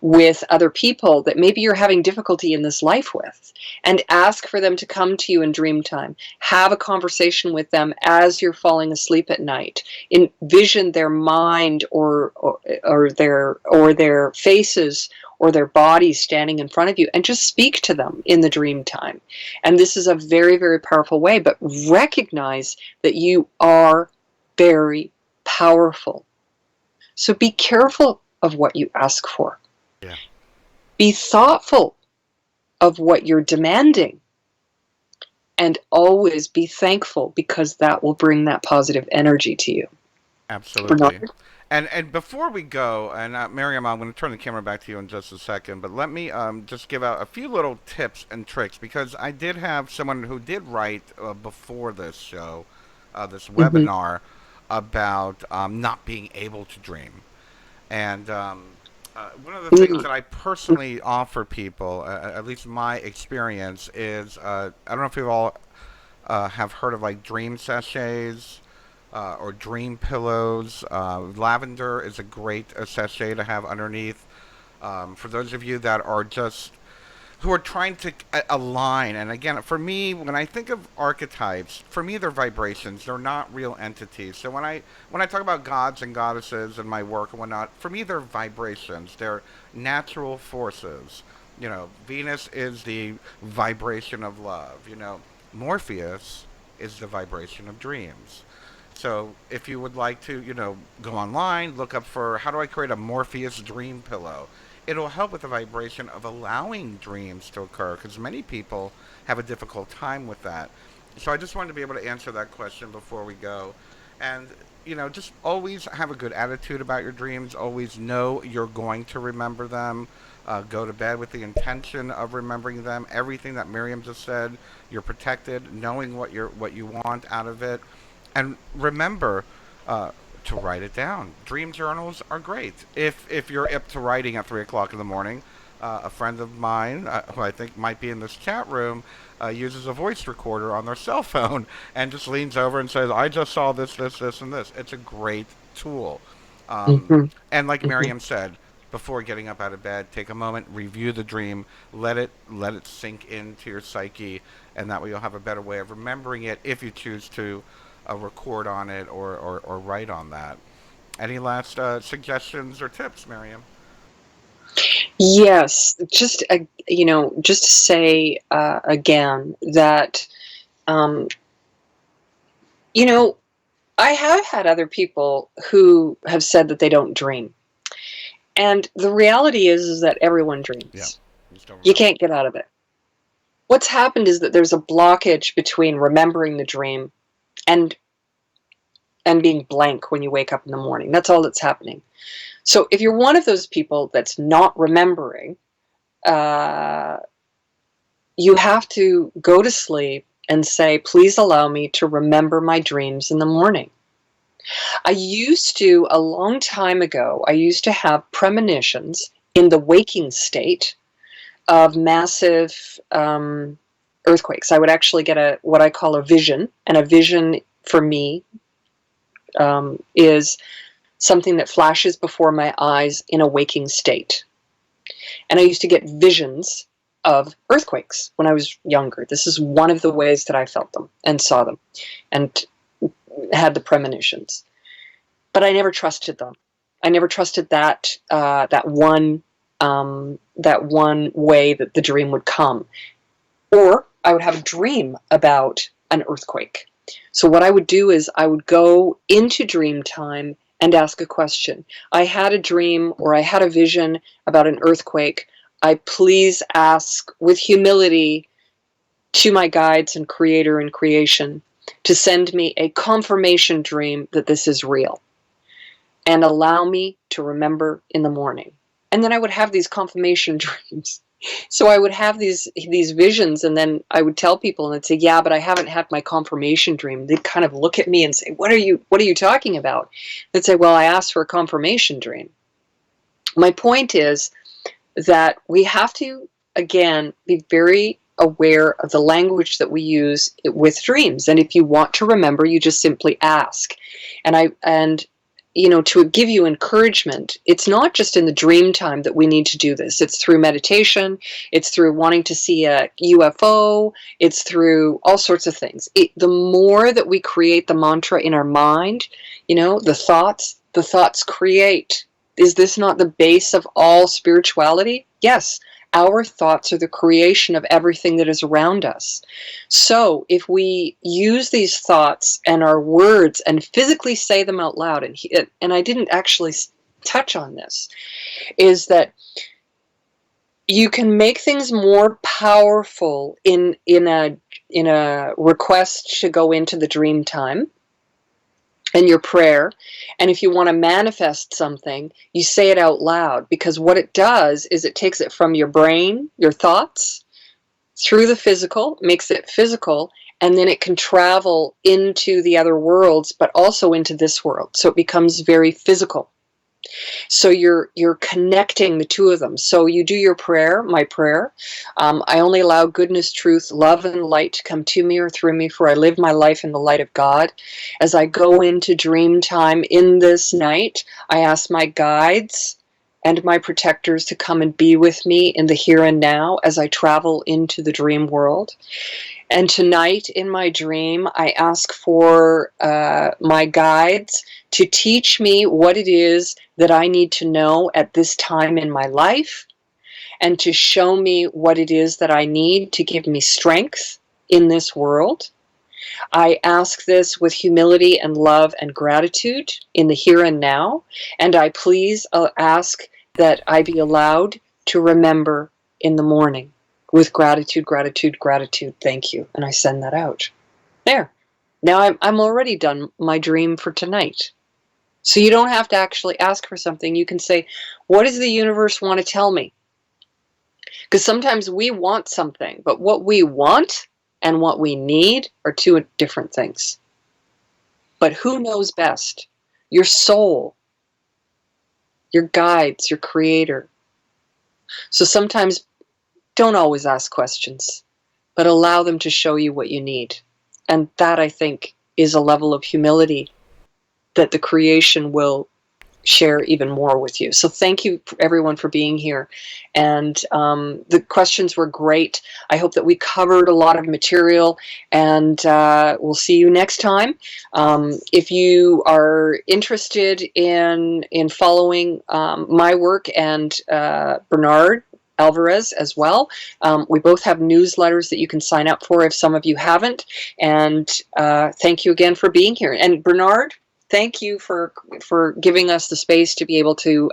with other people that maybe you're having difficulty in this life with, and ask for them to come to you in dream time. Have a conversation with them as you're falling asleep at night. Envision their mind or their faces or their bodies standing in front of you, and just speak to them in the dream time. And this is a very, very powerful way, but recognize that you are very powerful. So be careful of what you ask for. Yeah. Be thoughtful of what you're demanding. And always be thankful, because that will bring that positive energy to you. Absolutely. Bernard? And before we go, and Miriam, I'm going to turn the camera back to you in just a second, but let me just give out a few little tips and tricks, because I did have someone who did write before this show, this Mm-hmm. webinar, about not being able to dream. And one of the things that I personally offer people, at least my experience, is I don't know if you all have heard of like dream sachets or dream pillows. Lavender is a great sachet to have underneath. For those of you that are just who are trying to align, and again, for me, when I think of archetypes, for me they're vibrations. They're not real entities. So when I talk about gods and goddesses in my work and whatnot, for me they're vibrations. They're natural forces. Venus is the vibration of love. Morpheus is the vibration of dreams. So if you would like to, go online, look up for how do I create a Morpheus dream pillow. It'll help with the vibration of allowing dreams to occur, because many people have a difficult time with that. So I just wanted to be able to answer that question before we go. And, just always have a good attitude about your dreams. Always know you're going to remember them. Go to bed with the intention of remembering them. Everything that Miriam just said, you're protected, knowing what you want out of it. And remember to write it down. Dream journals are great. If you're up to writing at 3 o'clock in the morning, a friend of mine who I think might be in this chat room uses a voice recorder on their cell phone and just leans over and says, "I just saw this, this, this, and this." It's a great tool. Um, Mm-hmm. and like Mm-hmm. Miriam said, before getting up out of bed, take a moment, review the dream, let it sink into your psyche, and that way you'll have a better way of remembering it if you choose to record on it or write on that. Any last suggestions or tips, Miriam? Yes, just to say again that um, you know, I have had other people who have said that they don't dream, and the reality is that everyone Yeah, dreams. just don't You remember. can't get out of it. What's happened is that there's a blockage between remembering the dream and being blank when you wake up in the morning. That's all that's happening. So if you're one of those people that's not remembering, uh, you have to go to sleep and say, please allow me to remember my dreams in the morning. I used to, a long time ago, I used to have premonitions in the waking state of massive earthquakes. I would actually get what I call a vision, and a vision for me is something that flashes before my eyes in a waking state. And I used to get visions of earthquakes when I was younger. This is one of the ways that I felt them and saw them and had the premonitions. But I never trusted them. I never trusted that one way that the dream would come. Or I would have a dream about an earthquake. So what I would do is I would go into dream time and ask a question. I had a dream or I had a vision about an earthquake. I please ask with humility to my guides and creator and creation to send me a confirmation dream that this is real and allow me to remember in the morning. And then I would have these confirmation dreams. So I would have these visions, and then I would tell people, and they'd say, yeah, but I haven't had my confirmation dream. They'd kind of look at me and say, what are you talking about? They'd say, well, I asked for a confirmation dream. My point is that we have to, again, be very aware of the language that we use with dreams. And if you want to remember, you just simply ask. And to give you encouragement, it's not just in the dream time that we need to do this. It's through meditation. It's through wanting to see a UFO. It's through all sorts of things. The more that we create the mantra in our mind, the thoughts create. Is this not the base of all spirituality? Yes. Our thoughts are the creation of everything that is around us. So if we use these thoughts and our words and physically say them out loud, and I didn't actually touch on this, is that you can make things more powerful in a request to go into the dream time and your prayer. And if you want to manifest something, you say it out loud, because what it does is it takes it from your brain, your thoughts, through the physical, makes it physical, and then it can travel into the other worlds, but also into this world. So it becomes very physical. So you're connecting the two of them. So you do your prayer, my prayer. I only allow goodness, truth, love, and light to come to me or through me, for I live my life in the light of God. As I go into dream time in this night, I ask my guides and my protectors to come and be with me in the here and now as I travel into the dream world. And tonight in my dream, I ask for my guides to teach me what it is that I need to know at this time in my life, and to show me what it is that I need to give me strength in this world. I ask this with humility and love and gratitude in the here and now, and I please ask that I be allowed to remember in the morning. With gratitude, gratitude, gratitude, thank you. And I send that out. There. Now I'm already done my dream for tonight. So you don't have to actually ask for something. You can say, what does the universe want to tell me? Because sometimes we want something, but what we want and what we need are two different things. But who knows best? Your soul, your guides, your creator. So sometimes don't always ask questions, but allow them to show you what you need. And that, I think, is a level of humility that the creation will share even more with you. So thank you, everyone, for being here. And the questions were great. I hope that we covered a lot of material, and we'll see you next time. If you are interested in following my work and Bernard Alvarez as well. We both have newsletters that you can sign up for if some of you haven't. And thank you again for being here. And Bernard, thank you for giving us the space to be able to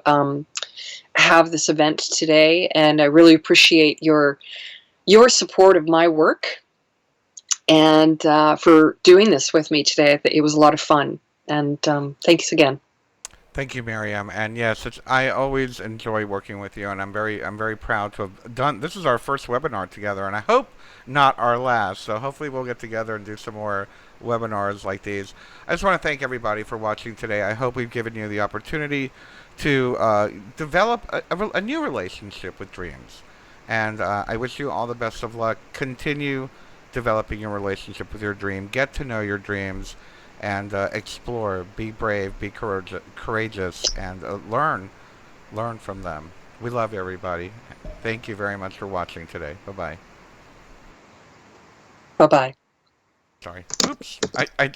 have this event today. And I really appreciate your support of my work, and for doing this with me today. It was a lot of fun. And thanks again. Thank you, Miriam. And yes, I always enjoy working with you, and I'm very proud to have done. This is our first webinar together, and I hope not our last. So hopefully we'll get together and do some more webinars like these. I just want to thank everybody for watching today. I hope we've given you the opportunity to develop a new relationship with dreams, and I wish you all the best of luck. Continue developing your relationship with your dream. Get to know your dreams and explore. Be brave, be courageous, and learn from them. We love everybody. Thank you very much for watching today. Bye bye. Bye bye. Sorry. Oops. I